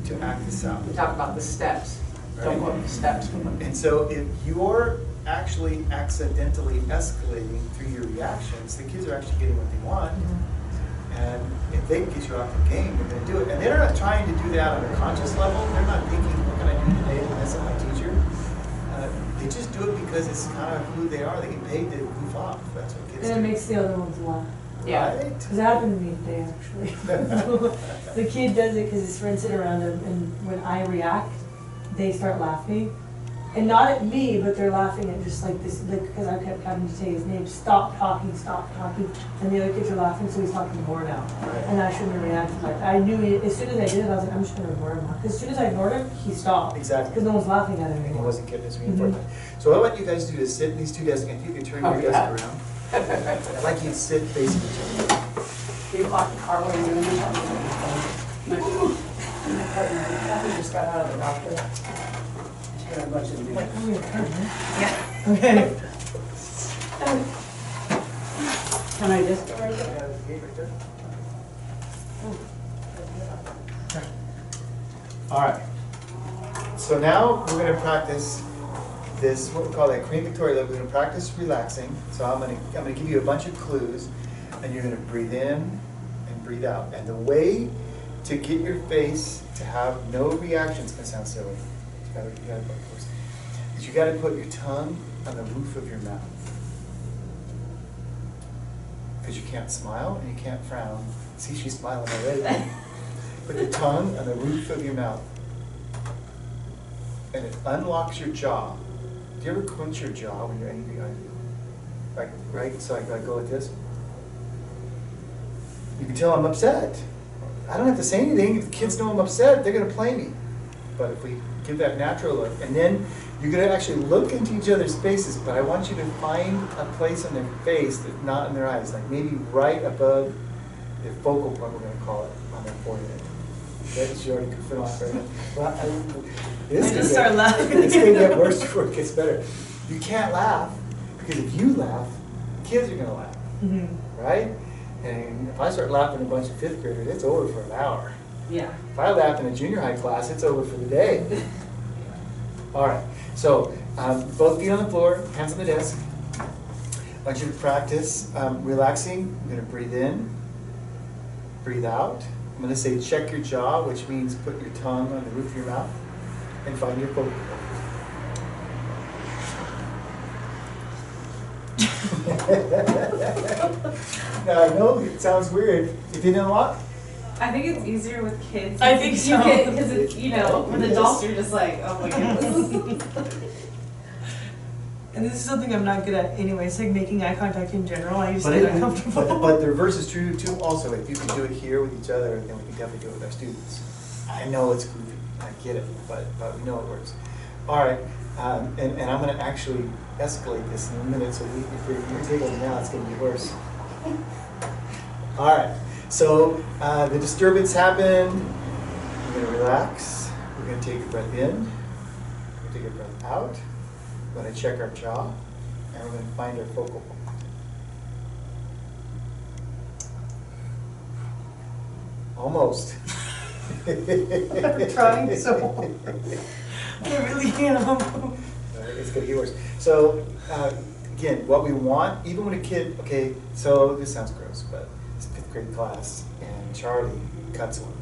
to act this out. We talk about the steps. Right? Don't go up the steps. And so if you're actually accidentally escalating through your reactions, the kids are actually getting what they want. And if they can get you off the game, they're going to do it. And they're not trying to do that on a conscious level. They're not thinking, what can I do today to mess up my teacher? They just do it because it's kind of who they are. They get paid to goof off. That's what kids do. And it makes the other ones laugh. Yeah. Right? Because it happened to me today, actually. The kid does it because his friends sit around him, and when I react, they start laughing. And not at me, but they're laughing at just like this, because I kept having to say his name, stop talking, and the other kids are laughing, so he's talking more now. Right. And I shouldn't have reacted like that. I knew it, as soon as I did it, I was like, I'm just going to ignore him now. Because as soon as I ignored him, he stopped. Exactly. Because no one's laughing at him And he anymore. wasn't getting his reinforcement. So what I want you guys to do is sit in these two desks, and if you could turn your desk around. I'd like you to sit facing each other. You lock the car while you're doing this. My partner, Kathy just got out of the doctor. She got a bunch of news. Oh, your turn, huh? Yeah. Okay. Can I just go right there? Yeah, there's a gate right there. All right. So now we're going to practice this, what we call that Queen Victoria look. We're going to practice relaxing. So I'm going to give you a bunch of clues, and you're going to breathe in and breathe out. And the way to get your face to have no reaction, it's going to sound silly. You got to put your tongue on the roof of your mouth. Because you can't smile and you can't frown. See, she's smiling already. Put your tongue on the roof of your mouth. And it unlocks your jaw. Do you ever clench your jaw when you're angry? Like, right? So I go like this. You can tell I'm upset. I don't have to say anything. If the kids know I'm upset, they're going to play me. But if we give that natural look, and then you're going to actually look into each other's faces, but I want you to find a place on their face that's not in their eyes, like maybe right above the focal point, we're going to call it, on their forehead. Okay, she already goofing off right now. Well, I just start laughing. It's going to get worse before it gets better. You can't laugh, because if you laugh, kids are gonna laugh, right? And if I start laughing at a bunch of 5th graders, it's over for an hour. Yeah. If I laugh in a junior high class, it's over for the day. All right, so both feet on the floor, hands on the desk. I want you to practice relaxing. You're gonna breathe in, breathe out. I'm gonna say check your jaw, which means put your tongue on the roof of your mouth and find your focal point. Now I know it sounds weird. You didn't unlock? I think it's easier with kids. I think so. Because it's, you know, with adults you're just like, oh my goodness. And this is something I'm not good at anyway. It's like making eye contact in general. I just get uncomfortable. But the reverse is true too. Also, if you can do it here with each other, then we can definitely do it with our students. I know it's goofy. I get it, but we know it works. All right, and I'm going to actually escalate this in a minute. So if you're giggling now, it's going to be worse. All right. So the disturbance happened. We're going to relax. We're going to take a breath in. We're going to take a breath out. We're going to check our jaw, and we're going to find our focal point. Almost. I'm trying so hard. I really am. It's going to get worse. So again, what we want, even when a kid, okay, so this sounds gross, but it's a 5th grade class, and Charlie cuts one.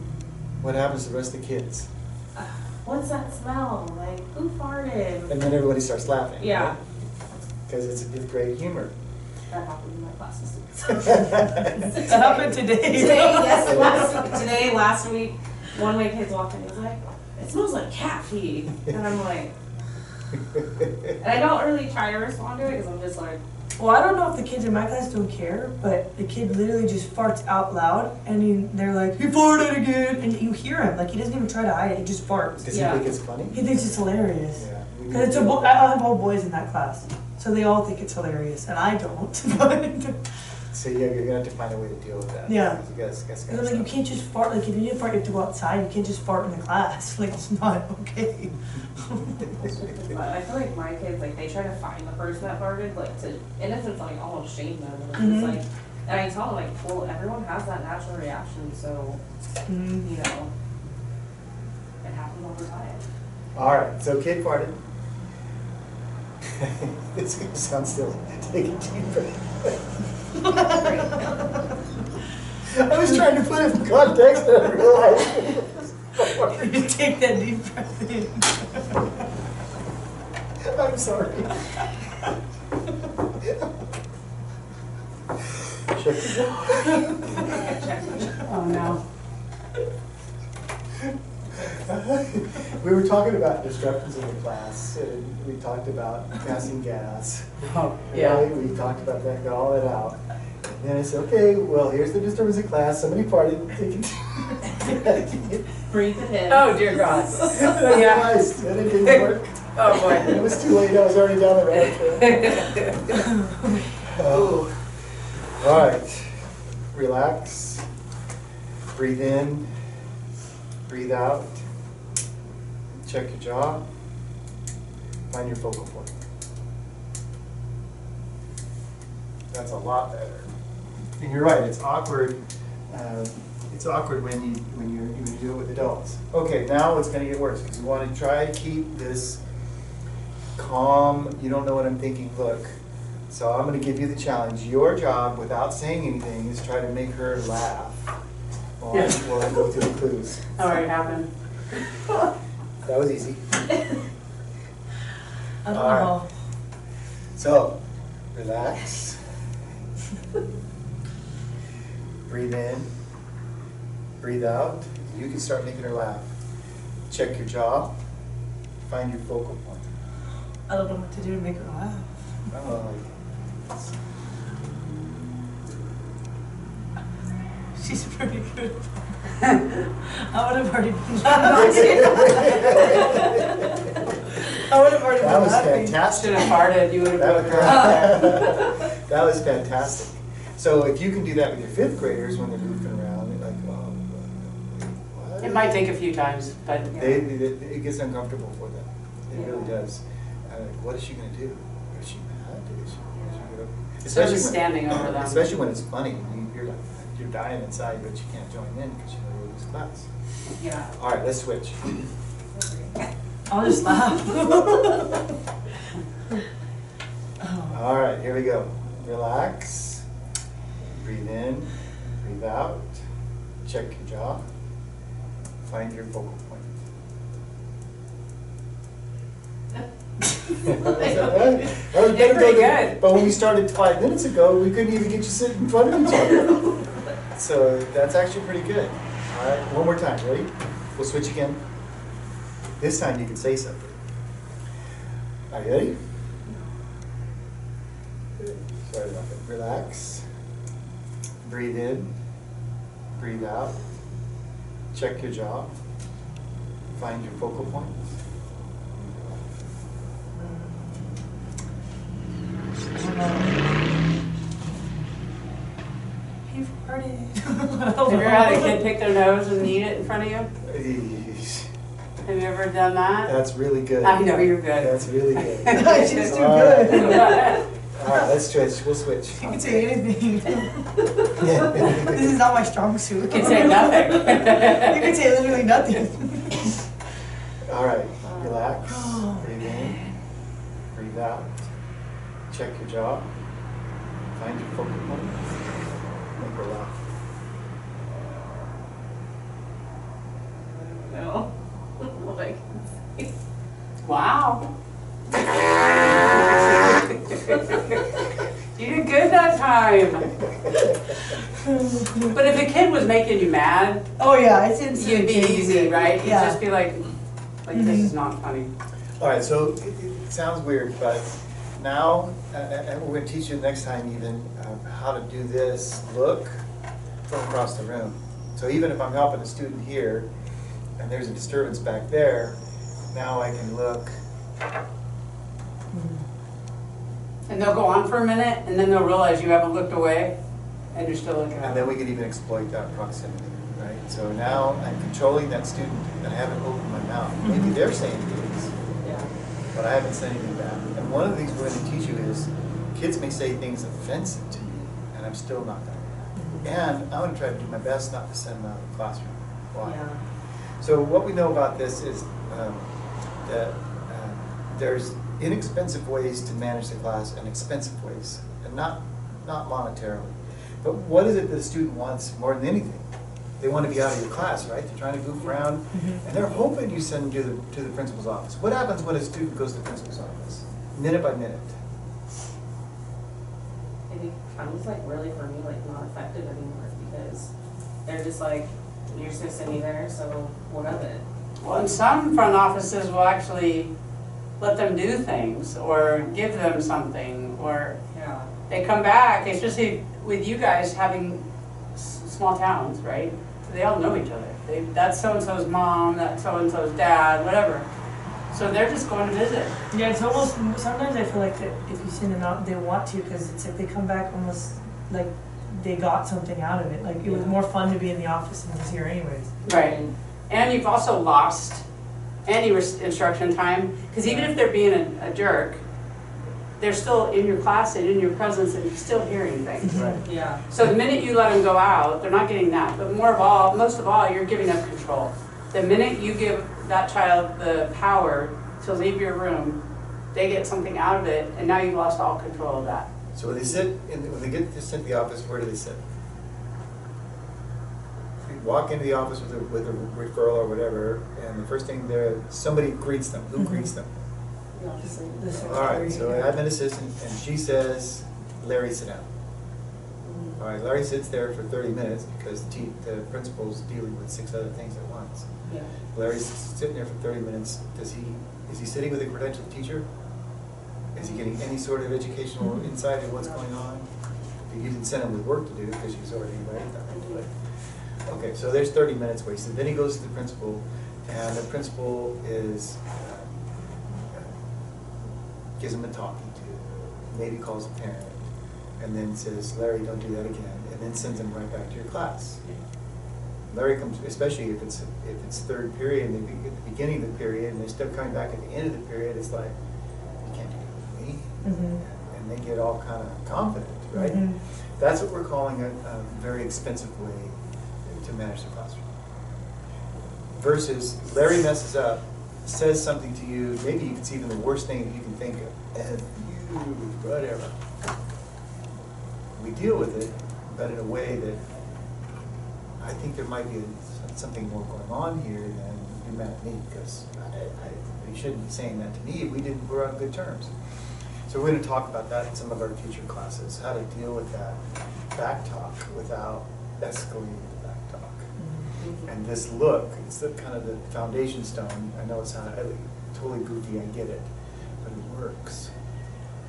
What happens to the rest of the kids? What's that smell? Like, who farted? And then everybody starts laughing. Yeah. Because it's a 5th grade humor. That happened in my classes. That happened today. Last week, one of my kids walked in, he was like, it smells like cat pee. And I'm like, and I don't really try to respond to it because I'm just like, Well, I don't know if the kids in my class don't care, but the kid literally just farts out loud, and they're like, he farted again, and you hear him, like he doesn't even try to hide it, he just farts. Does he think it's funny? He thinks it's hilarious. Yeah. Because I have all boys in that class, so they all think it's hilarious, and I don't. So yeah, you're gonna have to find a way to deal with that. Yeah. You guys Because like you can't just fart. Like if you need to fart, you have to go outside. You can't just fart in the class. Like it's not okay. but I feel like my kids, like they try to find the person that farted, like to, in a sense, like almost shame them. And it's just like, and I tell them like, well, everyone has that natural reaction, so you know, it happens all the time. All right, so kid farted. It's gonna sound silly. Take a deep breath. I was trying to put it in context and I realized. You take that deep breath in. I'm sorry. Oh no. We were talking about disruptions in the class, and we talked about passing gas. Oh, yeah. Right? We talked about that, got all that out. And then I said, okay, well, here's the disturbance in class. Somebody farted. Breathe it in. Oh dear God. And I realized that it didn't work. Oh boy. And it was too late. I was already down the rabbit trail. Oh. All right. Relax. Breathe in. Breathe out. Check your jaw. Find your focal point. That's a lot better. And you're right. It's awkward. It's awkward when you do it with adults. Okay, now it's going to get worse because you want to try to keep this calm. You don't know what I'm thinking. Look. So I'm going to give you the challenge. Your job, without saying anything, is try to make her laugh while I go through the clues. Alright, happened. That was easy. I don't All right. know. So, relax. Breathe in. Breathe out. You can start making her laugh. Check your jaw. Find your focal point. I don't know what to do to make her laugh. She's pretty good. I would have already been laughing. I would have already been That was laughing. fantastic. Should have farted, you would have That broke her heart. That was fantastic. So if you can do that with your 5th graders when they're goofing around, they're like, oh, what? It might take a few times, but It gets uncomfortable for them. It really does. What is she going to do? So just standing over them. Especially when it's funny. You're dying inside, but you can't join in because you know you'll lose class. Yeah. All right, let's switch. I'll just laugh. All right, here we go. Relax. Breathe in. Breathe out. Check your jaw. Find your focal point. That was better pretty than- good. But when we started 5 minutes ago, we couldn't even get you sitting in front of each other. So that's actually pretty good. All right, one more time. Ready? We'll switch again. This time you can say something. Are you ready? Sorry about that. Relax. Breathe in. Breathe out. Check your jaw. Find your focal points. He farted. Have you ever had a kid pick their nose and eat it in front of you? Eesh. Have you ever done that? That's really good. I know you're good. That's really good. She's too All good. All right, let's switch. We'll switch. You can say anything. This is not my strong suit. You can say nothing. You can say literally nothing. All right, relax. Breathe in. Breathe out. Check your jaw. Find your focal point. Make her laugh. No. Like, Wow. You did good that time. But if a kid was making you mad, Oh yeah, it's instant. you'd be easy, right? You'd Yeah. just be like this is not funny. All right, so it sounds weird, but now, and we're going to teach you next time even how to do this look from across the room. So even if I'm helping a student here, and there's a disturbance back there, now I can look. And they'll go on for a minute, and then they'll realize you haven't looked away, and you're still looking at And then them. we can even exploit that proximity, right? So now I'm controlling that student and I haven't opened my mouth. Maybe they're saying things, Yeah. but I haven't said anything back. And one of the things we're going to teach you is kids may say things offensive to me, and I'm still not going to. And I'm going to try to do my best not to send them out of the classroom. Why? yeah. So what we know about this is that there's inexpensive ways to manage the class and expensive ways, and not monetarily. But what is it that the student wants more than anything? They want to be out of your class, right? They're trying to goof around, and they're hoping you send them to the principal's office. What happens when a student goes to the principal's office? Minute by minute. It becomes like really for me like not effective anymore because they're just like, you're just gonna send me there, so what of it? Well, and some front offices will actually let them do things, or give them something, or Yeah. they come back, especially with you guys having small towns, right? They all know each other. That's so-and-so's mom, that's so-and-so's dad, whatever. So they're just going to visit. Yeah, it's almost, sometimes I feel like that if you send them out, they want to, because it's like they come back almost like they got something out of it. Like it was more fun to be in the office than it was here anyways. Right. And you've also lost any instruction time, because even if they're being a jerk, they're still in your class and in your presence and you're still hearing things. Right. Yeah. So the minute you let them go out, they're not getting that. But most of all, you're giving up control. The minute you give that child the power to leave your room, they get something out of it, and now you've lost all control of that. So when they get to sit in the office, where do they sit? They walk into the office with a referral or whatever, and the first thing somebody greets them. Who greets them? The secretary. All right, so admin assistant, and she says, Larry, sit down. All right, Larry sits there for 30 minutes because the principal's dealing with 6 other things at once. Yeah. Larry's sitting there for 30 minutes. Is he sitting with a credentialed teacher? Is he getting any sort of educational insight into what's going on? You didn't send him with work to do because he's already invited them into it. Okay, so there's 30 minutes wasted. Then he goes to the principal, and the principal gives him a talking to, maybe calls a parent, and then says, Larry, don't do that again, and then sends him right back to your class. Larry comes, especially if it's third period, and they at the beginning of the period, and they're still coming back at the end of the period, it's like, you can't do that with me. And they get all kind of confident, right? That's what we're calling a very expensive way to manage the classroom. Versus Larry messes up, says something to you, maybe it's even the worst thing that you can think of, and you, whatever. We deal with it, but in a way that I think there might be something more going on here than you mad at me, because you shouldn't be saying that to me. We're on good terms. So we're going to talk about that in some of our future classes, how to deal with that back talk without escalating the back talk. And this look, it's the kind of the foundation stone. I know it's not totally goofy, I get it, but it works.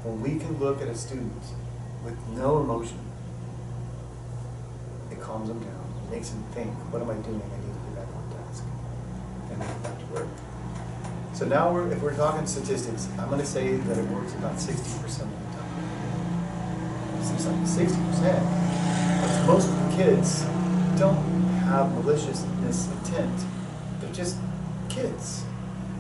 When we can look at a student with no emotion, it calms them down, it makes them think, what am I doing? I need to get back on task. And get back to work. So now if we're talking statistics, I'm going to say that it works about 60% of the time. Seems like 60%. But most kids don't have maliciousness intent. They're just kids.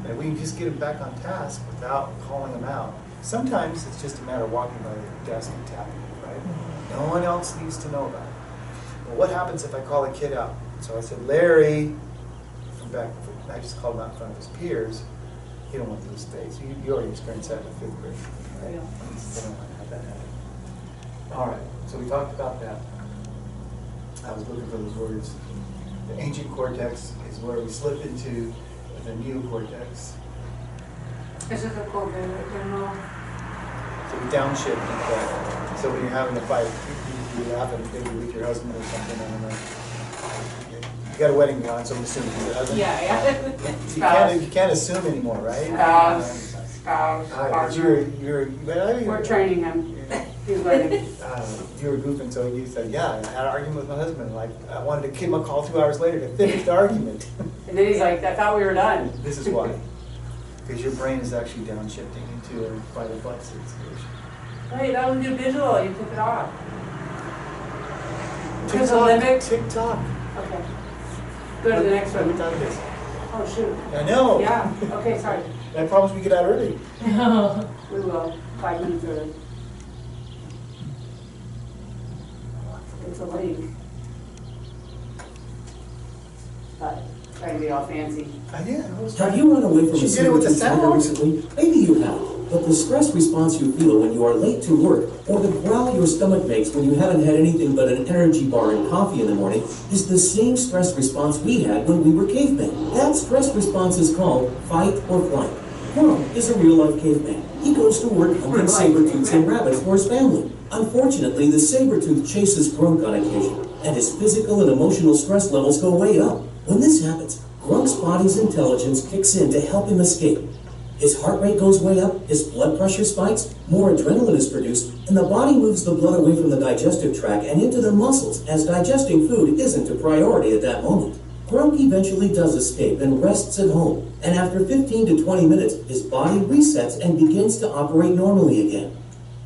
And we can just get them back on task without calling them out. Sometimes it's just a matter of walking by their desk and tapping it, right? No one else needs to know about it. But what happens if I call a kid out? So I said, Larry, I just called him out in front of his peers. You don't want to lose face. You already experienced that in the 5th grade, right? Yeah. They don't want to have that happen. All right, so we talked about that. I was looking for those words. The ancient cortex is where we slip into the neocortex. This is a cool video. So we downshift into that. So when you're having a fight, you laugh at maybe with your husband or something, I don't know. You got a wedding gown, so I'm assuming your husband. Yeah. You can't assume anymore, right? Spouse. We're training him. He's learning. You were goofing, so you said, yeah, I had an argument with my husband. Like, I wanted to give him a call 2 hours later to finish the argument. And then he's like, I thought we were done. This is why. Because your brain is actually downshifting into a fight or flight situation. Wait, that was your visual. You took it off. TikTok. Okay. Go to the next one. Oh, shoot. I know. Yeah. Okay, sorry. I promise we get out early. We will. 5 minutes early. It's a link. But trying to be all fancy. I did. Have you run away from a She did it with the serious tiger sound. recently? Maybe you have. But the stress response you feel when you are late to work, or the growl your stomach makes when you haven't had anything but an energy bar and coffee in the morning, is the same stress response we had when we were cavemen. That stress response is called fight or flight. Grump is a real-life caveman. He goes to work hunting saber-tooths and rabbits for his family. Unfortunately, the saber-tooth chases Grump on occasion, and his physical and emotional stress levels go way up. When this happens, Grump's body's intelligence kicks in to help him escape. His heart rate goes way up, his blood pressure spikes, more adrenaline is produced, and the body moves the blood away from the digestive tract and into the muscles, as digesting food isn't a priority at that moment. Grump eventually does escape and rests at home, and after 15 to 20 minutes, his body resets and begins to operate normally again.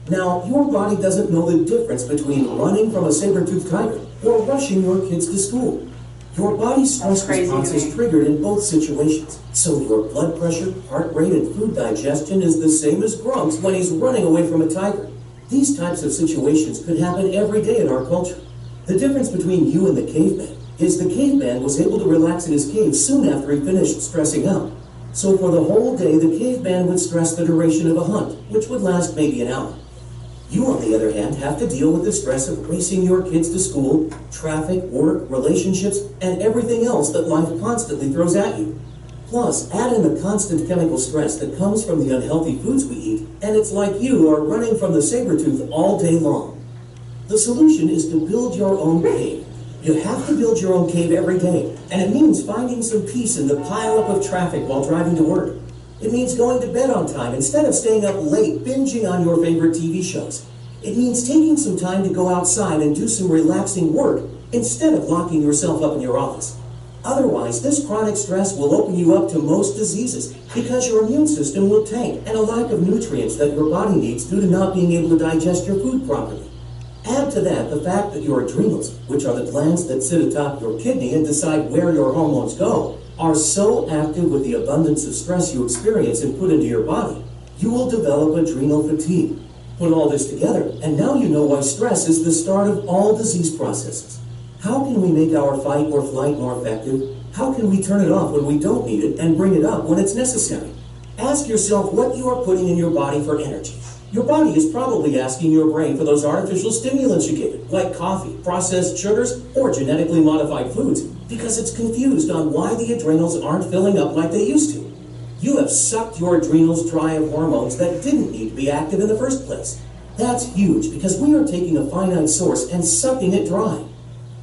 Now, your body doesn't know the difference between running from a saber-toothed tiger or rushing your kids to school. Your body's stress response is triggered in both situations, so your blood pressure, heart rate, and food digestion is the same as Grump's when he's running away from a tiger. These types of situations could happen every day in our culture. The difference between you and the caveman is the caveman was able to relax in his cave soon after he finished stressing out. So for the whole day, the caveman would stress the duration of a hunt, which would last maybe an hour. You, on the other hand, have to deal with the stress of racing your kids to school, traffic, work, relationships, and everything else that life constantly throws at you. Plus, add in the constant chemical stress that comes from the unhealthy foods we eat, and it's like you are running from the saber-tooth all day long. The solution is to build your own cave. You have to build your own cave every day, and it means finding some peace in the pile-up of traffic while driving to work. It means going to bed on time instead of staying up late binging on your favorite TV shows. It means taking some time to go outside and do some relaxing work instead of locking yourself up in your office. Otherwise, this chronic stress will open you up to most diseases because your immune system will tank and a lack of nutrients that your body needs due to not being able to digest your food properly. Add to that the fact that your adrenals, which are the glands that sit atop your kidney and decide where your hormones go, are so active with the abundance of stress you experience and put into your body, you will develop adrenal fatigue. Put all this together, and now you know why stress is the start of all disease processes. How can we make our fight or flight more effective? How can we turn it off when we don't need it and bring it up when it's necessary? Ask yourself what you are putting in your body for energy. Your body is probably asking your brain for those artificial stimulants you give it, like coffee, processed sugars, or genetically modified foods, because it's confused on why the adrenals aren't filling up like they used to. You have sucked your adrenals dry of hormones that didn't need to be active in the first place. That's huge because we are taking a finite source and sucking it dry.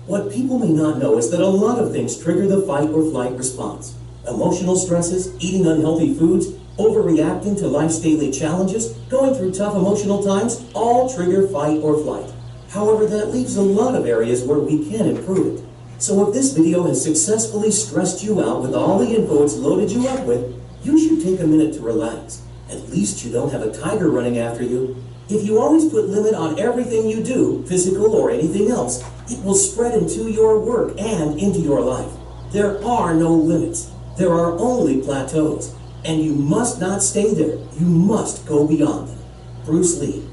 What people may not know is that a lot of things trigger the fight or flight response. Emotional stresses, eating unhealthy foods, overreacting to life's daily challenges, going through tough emotional times, all trigger fight or flight. However, that leaves a lot of areas where we can improve it. So if this video has successfully stressed you out with all the info it's loaded you up with, you should take a minute to relax. At least you don't have a tiger running after you. If you always put limit on everything you do, physical or anything else, it will spread into your work and into your life. There are no limits. There are only plateaus. And you must not stay there. You must go beyond them. Bruce Lee.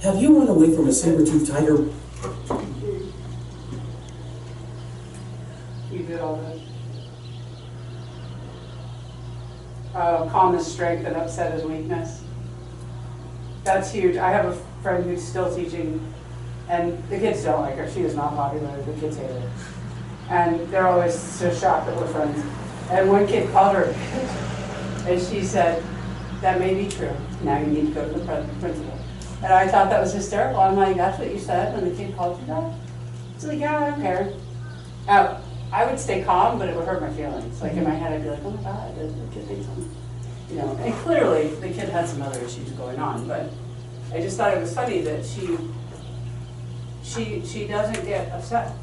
Have you run away from a saber-toothed tiger? You did all that. Calm is strength and upset is weakness. That's huge. I have a friend who's still teaching, and the kids don't like her. She is not popular. The kids hate her. And they're always so shocked that we're friends. And one kid called her, and she said, that may be true. Now you need to go to the principal. And I thought that was hysterical. I'm like, that's what you said when the kid called you that? She's like, yeah, I don't care. Now, I would stay calm, but it would hurt my feelings. Like in my head, I'd be like, oh my God, the kid thinks something. You know, and clearly the kid had some other issues going on, but I just thought it was funny that she doesn't get upset.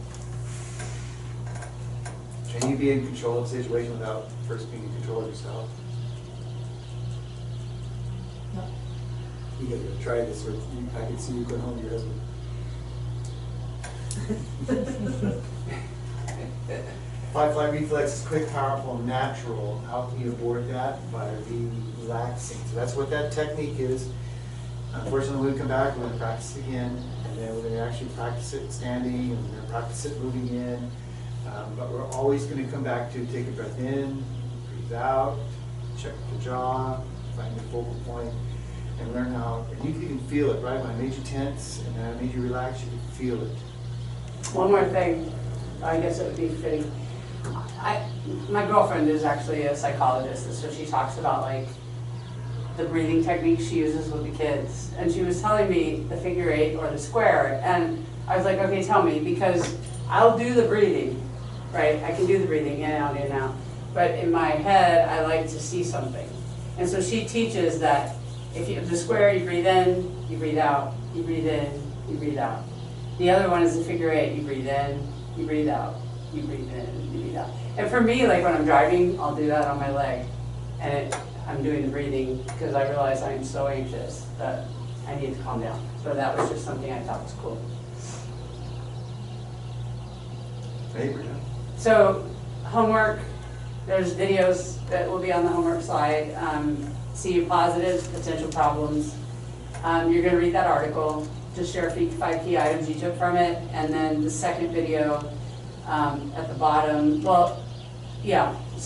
Can you be in control of the situation without first being in control of yourself? No. You gotta try this with, I can see you going home to your husband. Fight, flight reflex is quick, powerful, and natural. How can you avoid that? By relaxing. So that's what that technique is. Unfortunately, when we come back, we're going to practice it again, and then we're going to actually practice it standing, and we're going to practice it moving in. But we're always going to come back to take a breath in, breathe out, check the jaw, find the focal point, and learn how. And you can feel it, right? When I made you tense and then I made you relax, you can feel it. One more thing, I guess it would be fitting. My girlfriend is actually a psychologist, and so she talks about like the breathing techniques she uses with the kids. And she was telling me the figure eight or the square, and I was like, okay, tell me, because I'll do the breathing, right? I can do the breathing in and out, in and out. But in my head, I like to see something. And so she teaches that if you have the square, you breathe in, you breathe out, you breathe in, you breathe out. The other one is the figure eight, you breathe in, you breathe out, you breathe in, you breathe out. And for me, like when I'm driving, I'll do that on my leg. And I'm doing the breathing because I realize I'm so anxious that I need to calm down. So that was just something I thought was cool. Favorite, huh? So homework, there's videos that will be on the homework slide. See your positives, potential problems. You're going to read that article. Just share 5 key items you took from it. And then the second video at the bottom, well, yeah. So